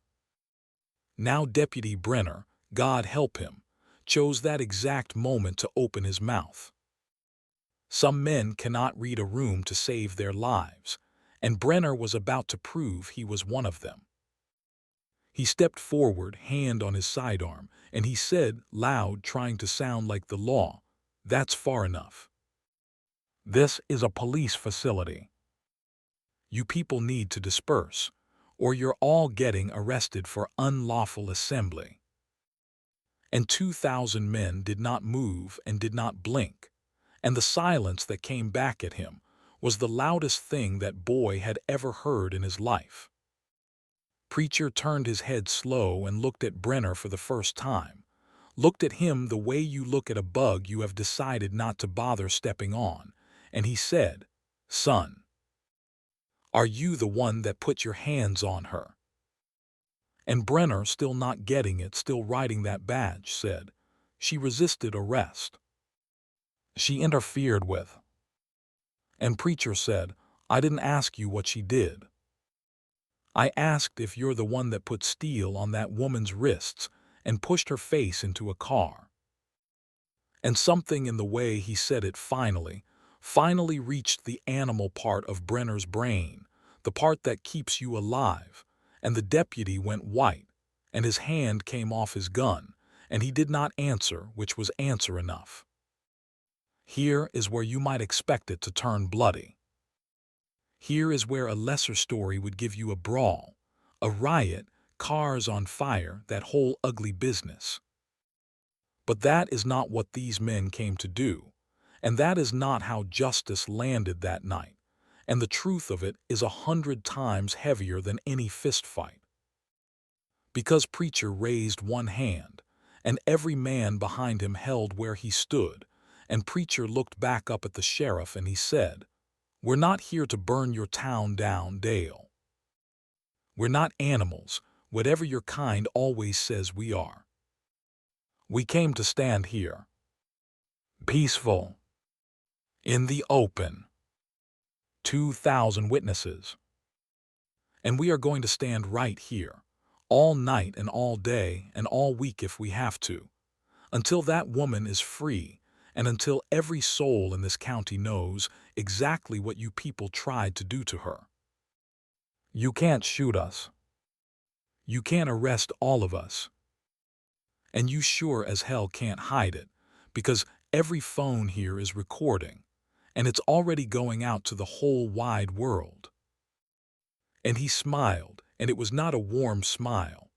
Now Deputy Brenner, God help him, chose that exact moment to open his mouth. Some men cannot read a room to save their lives, and Brenner was about to prove he was one of them. He stepped forward, hand on his sidearm, and he said, loud, trying to sound like the law, "That's far enough. This is a police facility. You people need to disperse, or you're all getting arrested for unlawful assembly." And 2,000 men did not move and did not blink, and the silence that came back at him was the loudest thing that boy had ever heard in his life. Preacher turned his head slow and looked at Brenner for the first time, looked at him the way you look at a bug you have decided not to bother stepping on, and he said, "Son, are you the one that put your hands on her?" And Brenner, still not getting it, still riding that badge, said, "She resisted arrest. She interfered with." And Preacher said, "I didn't ask you what she did. I asked if you're the one that put steel on that woman's wrists and pushed her face into a car." And something in the way he said it finally reached the animal part of Brenner's brain, the part that keeps you alive, and the deputy went white, and his hand came off his gun, and he did not answer, which was answer enough. Here is where you might expect it to turn bloody. Here is where a lesser story would give you a brawl, a riot, cars on fire, that whole ugly business. But that is not what these men came to do, and that is not how justice landed that night, and the truth of it is 100 times heavier than any fistfight. Because Preacher raised one hand, and every man behind him held where he stood, and Preacher looked back up at the sheriff and he said, "We're not here to burn your town down, Dale. We're not animals, whatever your kind always says we are. We came to stand here, peaceful, in the open, 2,000 witnesses. And we are going to stand right here, all night and all day and all week if we have to, until that woman is free and until every soul in this county knows exactly what you people tried to do to her. You can't shoot us. You can't arrest all of us. And you sure as hell can't hide it, because every phone here is recording, and it's already going out to the whole wide world." And he smiled, and it was not a warm smile.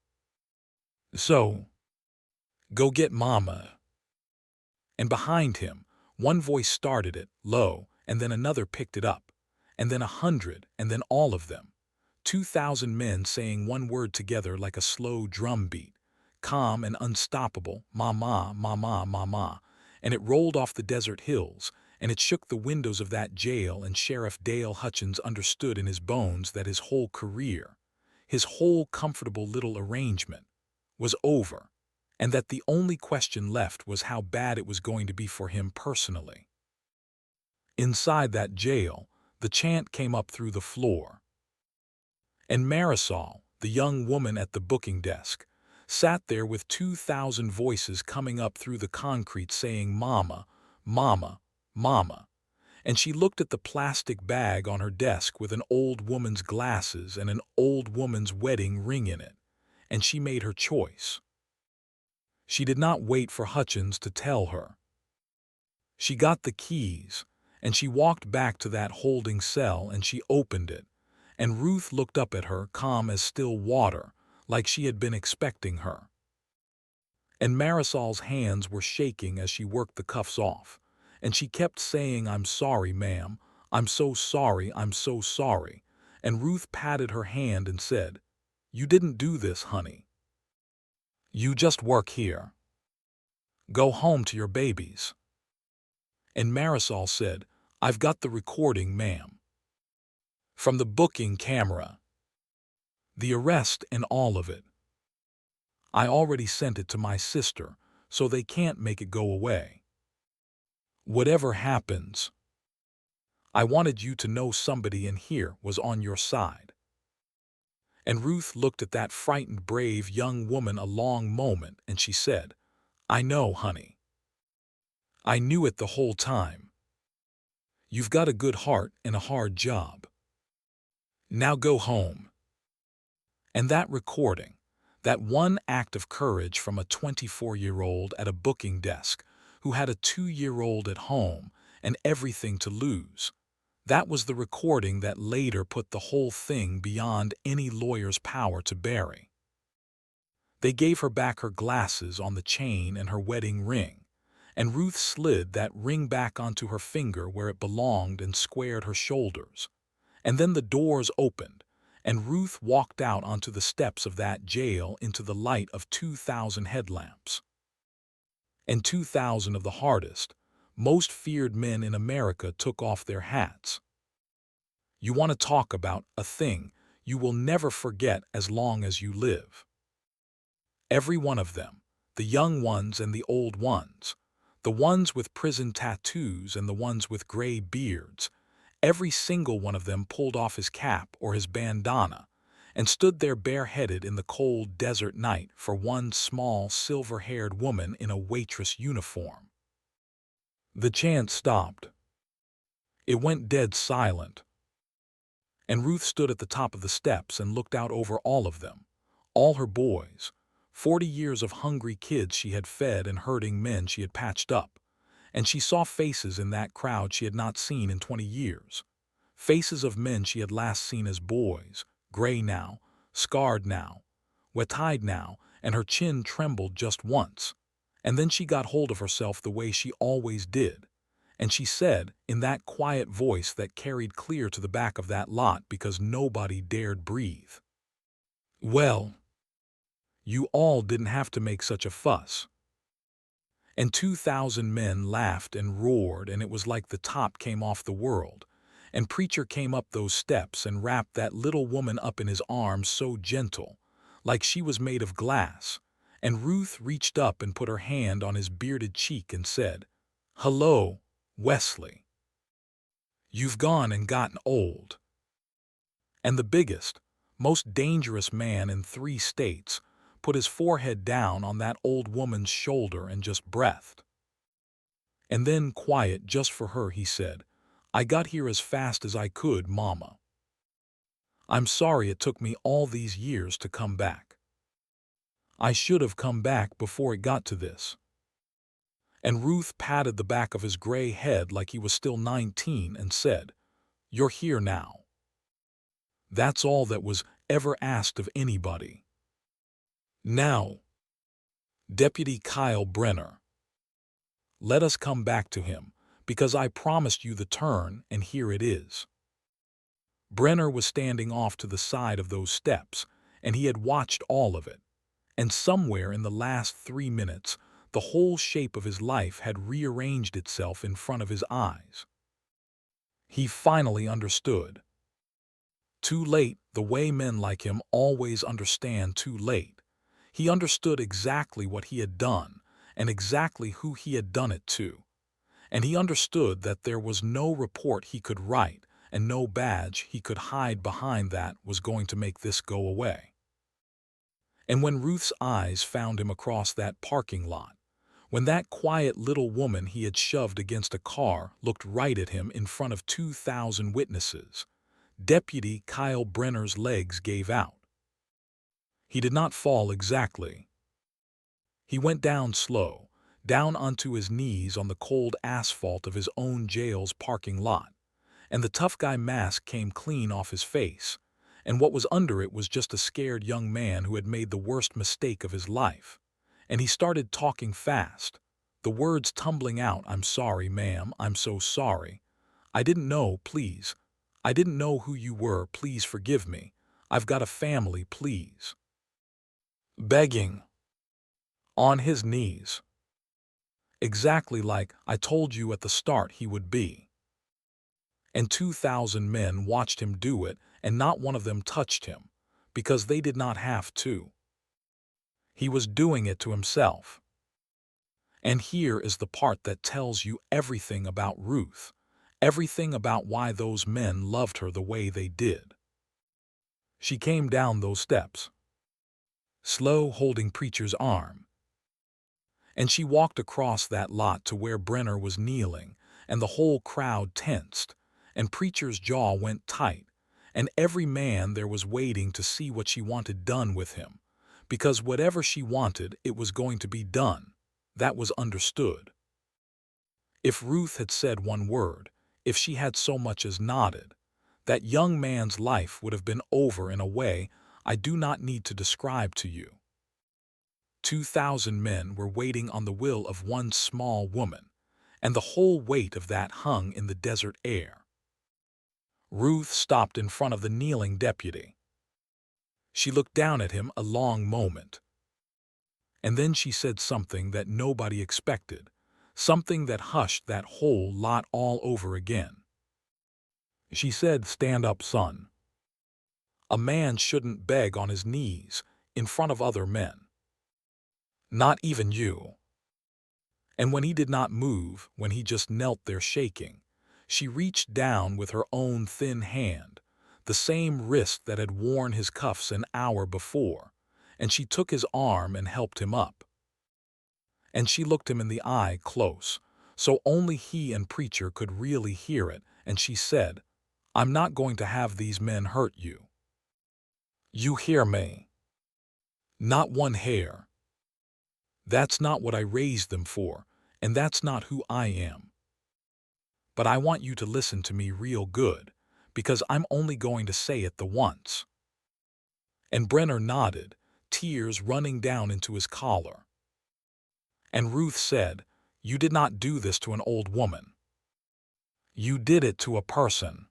"So, go get Mama." And behind him, one voice started it, low, and then another picked it up, and then 100, and then all of them. 2,000 men saying one word together like a slow drum beat, calm and unstoppable, "Mama, Mama, Mama," and it rolled off the desert hills, and it shook the windows of that jail, and Sheriff Dale Hutchins understood in his bones that his whole career, his whole comfortable little arrangement, was over, and that the only question left was how bad it was going to be for him personally. Inside that jail, the chant came up through the floor. And Marisol, the young woman at the booking desk, sat there with 2,000 voices coming up through the concrete saying, "Mama, Mama, Mama." And she looked at the plastic bag on her desk with an old woman's glasses and an old woman's wedding ring in it, and she made her choice. She did not wait for Hutchins to tell her. She got the keys, and she walked back to that holding cell and she opened it, and Ruth looked up at her, calm as still water, like she had been expecting her. And Marisol's hands were shaking as she worked the cuffs off, and she kept saying, "I'm sorry, ma'am. I'm so sorry, I'm so sorry." And Ruth patted her hand and said, "You didn't do this, honey. You just work here. Go home to your babies." And Marisol said, "I've got the recording, ma'am. From the booking camera. The arrest and all of it. I already sent it to my sister, so they can't make it go away. Whatever happens, I wanted you to know somebody in here was on your side." And Ruth looked at that frightened, brave young woman a long moment, and she said, "I know, honey. I knew it the whole time. You've got a good heart and a hard job. Now go home." And that recording, that one act of courage from a 24-year-old at a booking desk who had a 2-year-old at home and everything to lose, that was the recording that later put the whole thing beyond any lawyer's power to bury. They gave her back her glasses on the chain and her wedding ring, and Ruth slid that ring back onto her finger where it belonged and squared her shoulders. And then the doors opened, and Ruth walked out onto the steps of that jail into the light of 2,000 headlamps. And 2,000 of the hardest, most feared men in America took off their hats. You want to talk about a thing you will never forget as long as you live. Every one of them, the young ones and the old ones, the ones with prison tattoos and the ones with gray beards, every single one of them pulled off his cap or his bandana and stood there bareheaded in the cold desert night for one small silver-haired woman in a waitress uniform. The chant stopped. It went dead silent. And Ruth stood at the top of the steps and looked out over all of them, all her boys, 40 years of hungry kids she had fed and hurting men she had patched up. And she saw faces in that crowd she had not seen in 20 years. Faces of men she had last seen as boys, gray now, scarred now, wet-eyed now, and her chin trembled just once. And then she got hold of herself the way she always did. And she said, in that quiet voice that carried clear to the back of that lot because nobody dared breathe, "Well, you all didn't have to make such a fuss." And 2,000 men laughed and roared, and it was like the top came off the world. And Preacher came up those steps and wrapped that little woman up in his arms so gentle, like she was made of glass. And Ruth reached up and put her hand on his bearded cheek and said, "Hello, Wesley. You've gone and gotten old." And the biggest, most dangerous man in 3 states put his forehead down on that old woman's shoulder and just breathed. And then, quiet just for her, he said, "I got here as fast as I could, Mama. I'm sorry it took me all these years to come back. I should have come back before it got to this." And Ruth patted the back of his gray head like he was still 19 and said, "You're here now. That's all that was ever asked of anybody. Now, Deputy Kyle Brenner, let us come back to him, because I promised you the turn, and here it is." Brenner was standing off to the side of those steps, and he had watched all of it. And somewhere in the last 3 minutes, the whole shape of his life had rearranged itself in front of his eyes. He finally understood. Too late, the way men like him always understand too late. He understood exactly what he had done and exactly who he had done it to. And he understood that there was no report he could write and no badge he could hide behind that was going to make this go away. And when Ruth's eyes found him across that parking lot, when that quiet little woman he had shoved against a car looked right at him in front of 2,000 witnesses, Deputy Kyle Brenner's legs gave out. He did not fall exactly. He went down slow, down onto his knees on the cold asphalt of his own jail's parking lot, and the tough guy mask came clean off his face, and what was under it was just a scared young man who had made the worst mistake of his life. And he started talking fast, the words tumbling out, "I'm sorry, ma'am, I'm so sorry. I didn't know, please. I didn't know who you were, please forgive me. I've got a family, please." Begging. On his knees. Exactly like I told you at the start he would be. And 2,000 men watched him do it, and not one of them touched him, because they did not have to. He was doing it to himself. And here is the part that tells you everything about Ruth, everything about why those men loved her the way they did. She came down those steps, slow, holding Preacher's arm. And she walked across that lot to where Brenner was kneeling, and the whole crowd tensed, and Preacher's jaw went tight, and every man there was waiting to see what she wanted done with him, because whatever she wanted, it was going to be done. That was understood. If Ruth had said one word, if she had so much as nodded, that young man's life would have been over in a way I do not need to describe to you. 2,000 men were waiting on the will of one small woman, and the whole weight of that hung in the desert air. Ruth stopped in front of the kneeling deputy. She looked down at him a long moment. And then she said something that nobody expected, something that hushed that whole lot all over again. She said, "Stand up, son. A man shouldn't beg on his knees in front of other men. Not even you." And when he did not move, when he just knelt there shaking, she reached down with her own thin hand, the same wrist that had worn his cuffs an hour before, and she took his arm and helped him up. And she looked him in the eye close, so only he and Preacher could really hear it, and she said, "I'm not going to have these men hurt you. You hear me? Not one hair. That's not what I raised them for, and that's not who I am. But I want you to listen to me real good, because I'm only going to say it the once." And Brenner nodded, tears running down into his collar. And Ruth said, "You did not do this to an old woman. You did it to a person.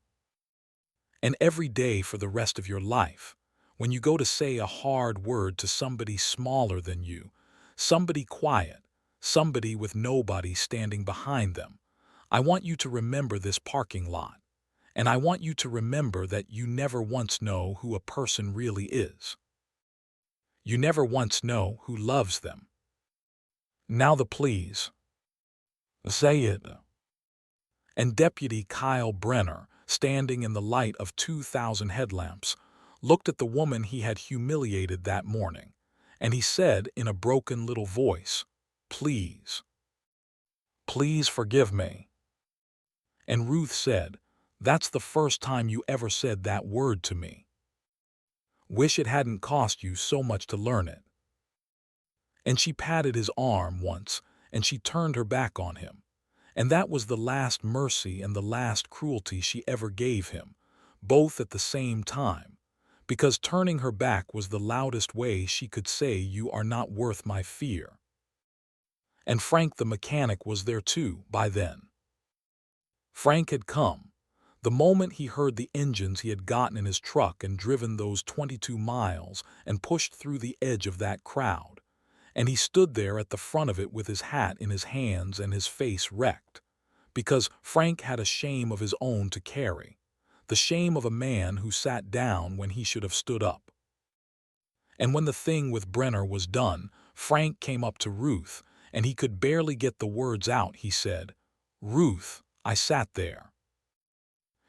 And every day for the rest of your life, when you go to say a hard word to somebody smaller than you, somebody quiet, somebody with nobody standing behind them, I want you to remember this parking lot, and I want you to remember that you never once know who a person really is. You never once know who loves them. Now the please. Say it." And Deputy Kyle Brenner, standing in the light of 2,000 headlamps, looked at the woman he had humiliated that morning, and he said in a broken little voice, "Please. Please forgive me." And Ruth said, "That's the first time you ever said that word to me. Wish it hadn't cost you so much to learn it." And she patted his arm once, and she turned her back on him. And that was the last mercy and the last cruelty she ever gave him, both at the same time, because turning her back was the loudest way she could say, "You are not worth my fear." And Frank the mechanic was there too by then. Frank had come. The moment he heard the engines, he had gotten in his truck and driven those 22 miles and pushed through the edge of that crowd. And he stood there at the front of it with his hat in his hands and his face wrecked, because Frank had a shame of his own to carry, the shame of a man who sat down when he should have stood up. And when the thing with Brenner was done, Frank came up to Ruth, and he could barely get the words out. He said, "Ruth, I sat there.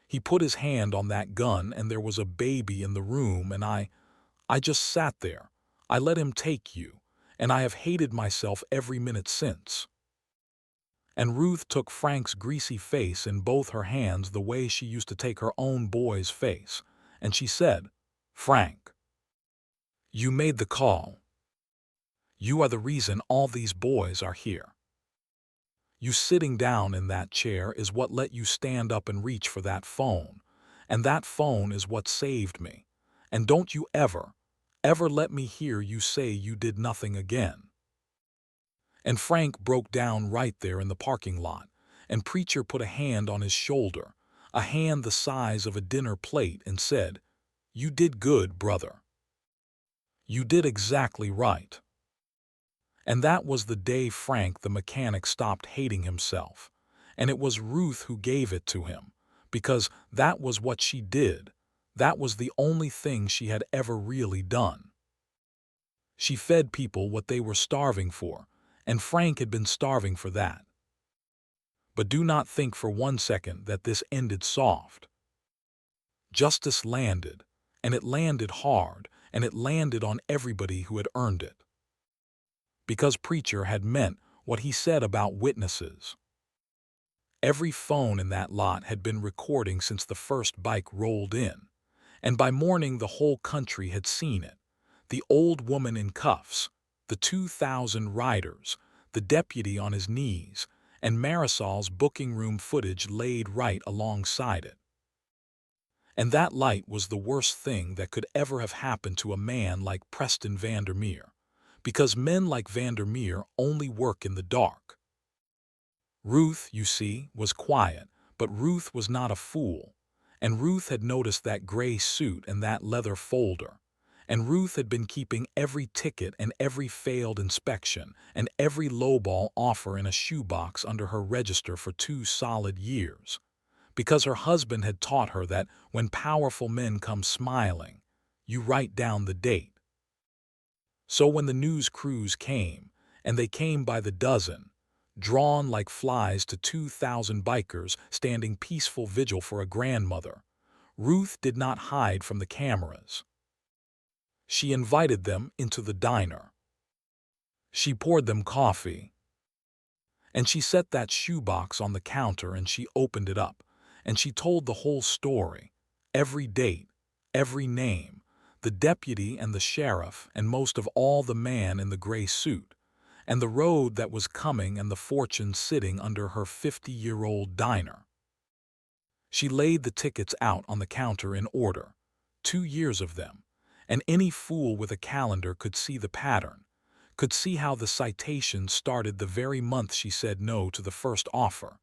He put his hand on that gun, and there was a baby in the room, and I just sat there. I let him take you, and I have hated myself every minute since." And Ruth took Frank's greasy face in both her hands the way she used to take her own boy's face, and she said, "Frank, you made the call. You are the reason all these boys are here. You sitting down in that chair is what let you stand up and reach for that phone, and that phone is what saved me. And don't you ever, ever let me hear you say you did nothing again." And Frank broke down right there in the parking lot, and Preacher put a hand on his shoulder, a hand the size of a dinner plate, and said, "You did good, brother. You did exactly right." And that was the day Frank the mechanic stopped hating himself. And it was Ruth who gave it to him, because that was what she did. That was the only thing she had ever really done. She fed people what they were starving for, and Frank had been starving for that. But do not think for one second that this ended soft. Justice landed, and it landed hard, and it landed on everybody who had earned it. Because Preacher had meant what he said about witnesses. Every phone in that lot had been recording since the first bike rolled in, and by morning the whole country had seen it. The old woman in cuffs, the 2,000 riders, the deputy on his knees, and Marisol's booking room footage laid right alongside it. And that light was the worst thing that could ever have happened to a man like Preston Vandermeer, because men like Vandermeer only work in the dark. Ruth, you see, was quiet, but Ruth was not a fool, and Ruth had noticed that gray suit and that leather folder, and Ruth had been keeping every ticket and every failed inspection and every lowball offer in a shoebox under her register for 2 solid years, because her husband had taught her that when powerful men come smiling, you write down the date. So when the news crews came, and they came by the dozen, drawn like flies to 2,000 bikers standing peaceful vigil for a grandmother, Ruth did not hide from the cameras. She invited them into the diner. She poured them coffee. And she set that shoebox on the counter and she opened it up, and she told the whole story, every date, every name, the deputy and the sheriff, and most of all the man in the gray suit, and the road that was coming and the fortune sitting under her 50-year-old diner. She laid the tickets out on the counter in order, 2 years of them, and any fool with a calendar could see the pattern, could see how the citation started the very month she said no to the first offer,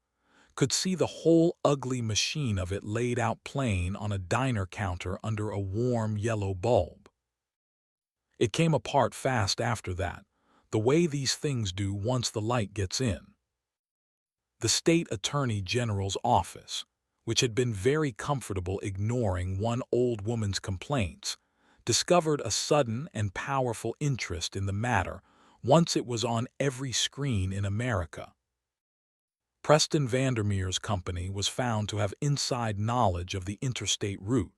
could see the whole ugly machine of it laid out plain on a diner counter under a warm yellow bulb. It came apart fast after that, the way these things do once the light gets in. The state attorney general's office, which had been very comfortable ignoring one old woman's complaints, discovered a sudden and powerful interest in the matter once it was on every screen in America. Preston Vandermeer's company was found to have inside knowledge of the interstate route,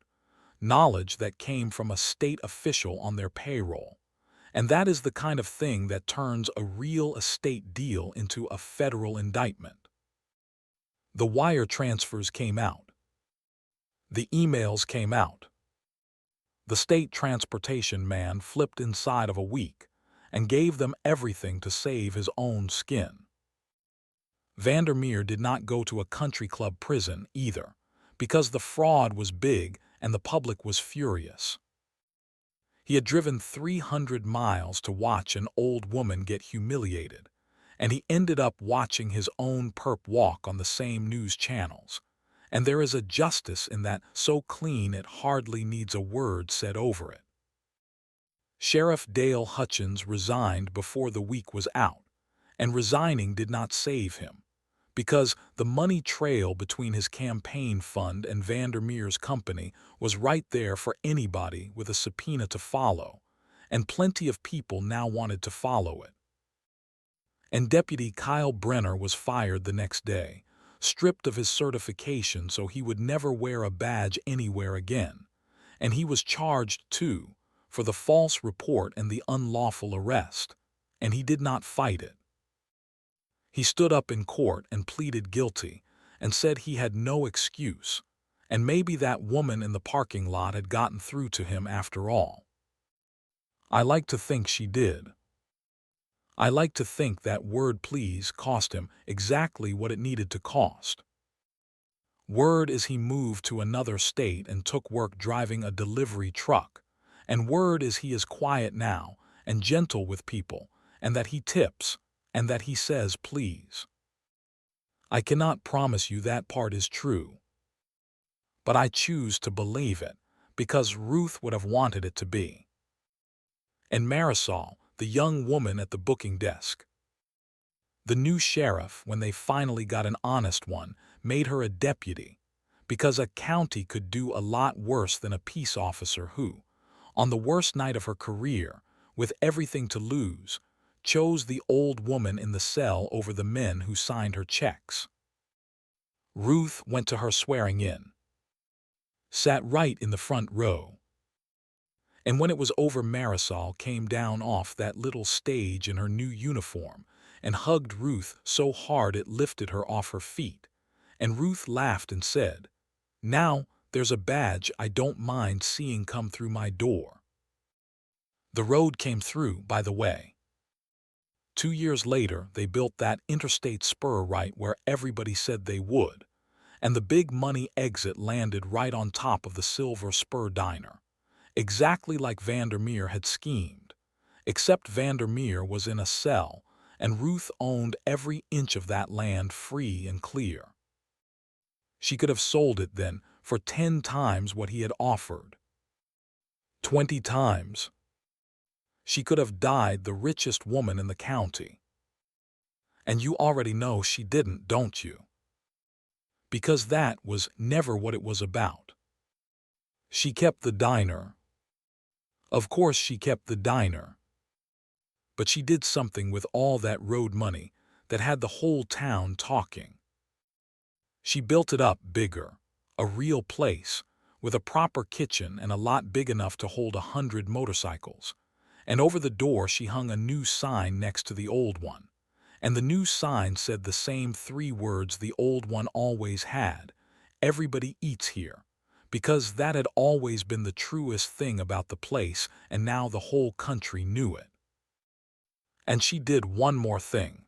knowledge that came from a state official on their payroll. And that is the kind of thing that turns a real estate deal into a federal indictment. The wire transfers came out. The emails came out. The state transportation man flipped inside of a week and gave them everything to save his own skin. Vandermeer did not go to a country club prison either, because the fraud was big and the public was furious. He had driven 300 miles to watch an old woman get humiliated, and he ended up watching his own perp walk on the same news channels. And there is a justice in that so clean it hardly needs a word said over it. Sheriff Dale Hutchins resigned before the week was out, and resigning did not save him, because the money trail between his campaign fund and Vandermeer's company was right there for anybody with a subpoena to follow, and plenty of people now wanted to follow it. And Deputy Kyle Brenner was fired the next day, stripped of his certification so he would never wear a badge anywhere again, and he was charged, too, for the false report and the unlawful arrest, and he did not fight it. He stood up in court and pleaded guilty and said he had no excuse, and maybe that woman in the parking lot had gotten through to him after all. I like to think she did. I like to think that word please cost him exactly what it needed to cost. Word is he moved to another state and took work driving a delivery truck, and word is he is quiet now and gentle with people, and that he tips, and that he says please. I cannot promise you that part is true, but I choose to believe it because Ruth would have wanted it to be. And Marisol, the young woman at the booking desk. The new sheriff, when they finally got an honest one, made her a deputy, because a county could do a lot worse than a peace officer who, on the worst night of her career, with everything to lose, chose the old woman in the cell over the men who signed her checks. Ruth went to her swearing in, sat right in the front row, and when it was over, Marisol came down off that little stage in her new uniform and hugged Ruth so hard it lifted her off her feet, and Ruth laughed and said, "Now there's a badge I don't mind seeing come through my door." The road came through, by the way. 2 years later, they built that interstate spur right where everybody said they would, and the big money exit landed right on top of the Silver Spur Diner, exactly like Vandermeer had schemed, except Vandermeer was in a cell, and Ruth owned every inch of that land free and clear. She could have sold it then for 10 times what he had offered. 20 times. She could have died the richest woman in the county. And you already know she didn't, don't you? Because that was never what it was about. She kept the diner. Of course she kept the diner. But she did something with all that road money that had the whole town talking. She built it up bigger, a real place, with a proper kitchen and a lot big enough to hold 100 motorcycles. And over the door she hung a new sign next to the old one. And the new sign said the same 3 words the old one always had: "Everybody eats here," because that had always been the truest thing about the place, and now the whole country knew it. And she did one more thing.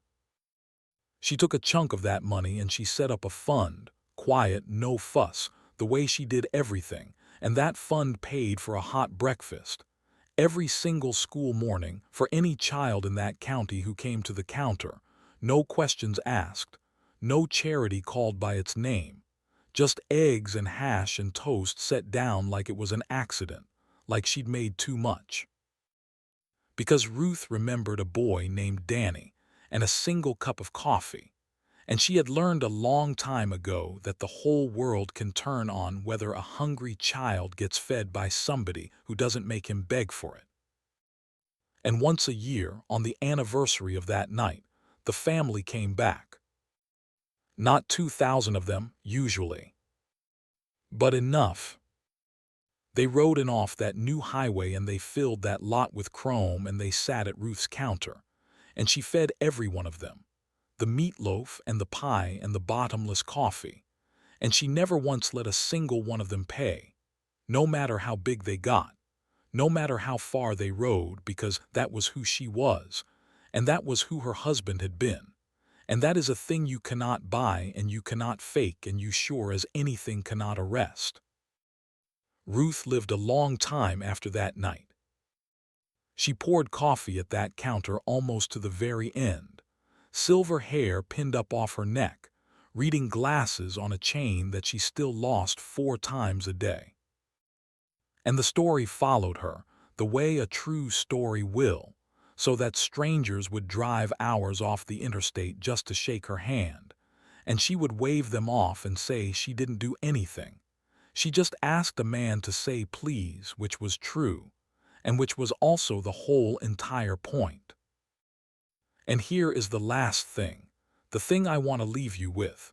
She took a chunk of that money and she set up a fund, quiet, no fuss, the way she did everything, and that fund paid for a hot breakfast every single school morning for any child in that county who came to the counter, no questions asked, no charity called by its name, just eggs and hash and toast set down like it was an accident, like she'd made too much. Because Ruth remembered a boy named Danny and a single cup of coffee, and she had learned a long time ago that the whole world can turn on whether a hungry child gets fed by somebody who doesn't make him beg for it. And once a year, on the anniversary of that night, the family came back. Not 2,000 of them, usually, but enough. They rode in off that new highway and they filled that lot with chrome, and they sat at Ruth's counter, and she fed every one of them, the meatloaf and the pie and the bottomless coffee, and she never once let a single one of them pay, no matter how big they got, no matter how far they rode, because that was who she was, and that was who her husband had been, and that is a thing you cannot buy and you cannot fake, and you sure as anything cannot arrest. Ruth lived a long time after that night. She poured coffee at that counter almost to the very end, silver hair pinned up off her neck, reading glasses on a chain that she still lost 4 times a day. And the story followed her, the way a true story will, so that strangers would drive hours off the interstate just to shake her hand, and she would wave them off and say she didn't do anything. She just asked a man to say please, which was true, and which was also the whole entire point. And here is the last thing, the thing I want to leave you with,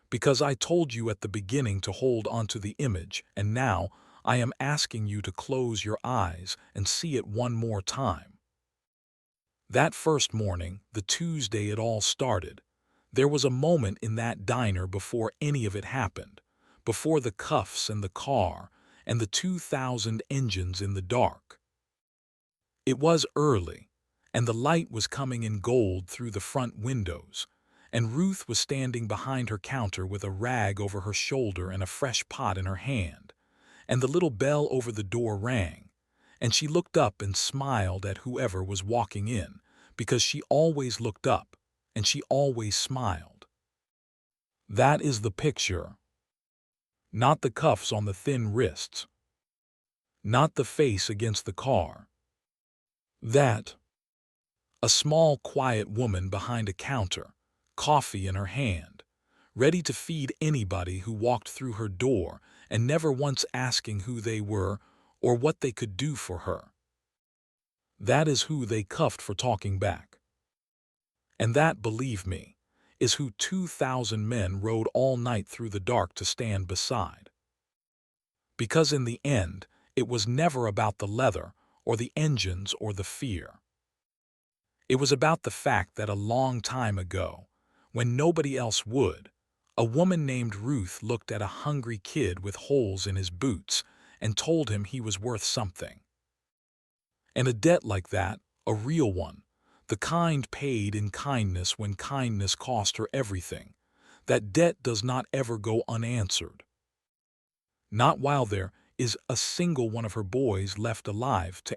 because I told you at the beginning to hold onto the image, and now I am asking you to close your eyes and see it one more time. That first morning, the Tuesday it all started, there was a moment in that diner before any of it happened, before the cuffs and the car and the 2,000 engines in the dark. It was early, and the light was coming in gold through the front windows, and Ruth was standing behind her counter with a rag over her shoulder and a fresh pot in her hand, and the little bell over the door rang, and she looked up and smiled at whoever was walking in, because she always looked up, and she always smiled. That is the picture. Not the cuffs on the thin wrists. Not the face against the car. That. A small, quiet woman behind a counter, coffee in her hand, ready to feed anybody who walked through her door and never once asking who they were or what they could do for her. That is who they cuffed for talking back. And that, believe me, is who 2,000 men rode all night through the dark to stand beside. Because in the end, it was never about the leather or the engines or the fear. It was about the fact that a long time ago, when nobody else would, a woman named Ruth looked at a hungry kid with holes in his boots and told him he was worth something. And a debt like that, a real one, the kind paid in kindness when kindness cost her everything, that debt does not ever go unanswered. Not while there is a single one of her boys left alive to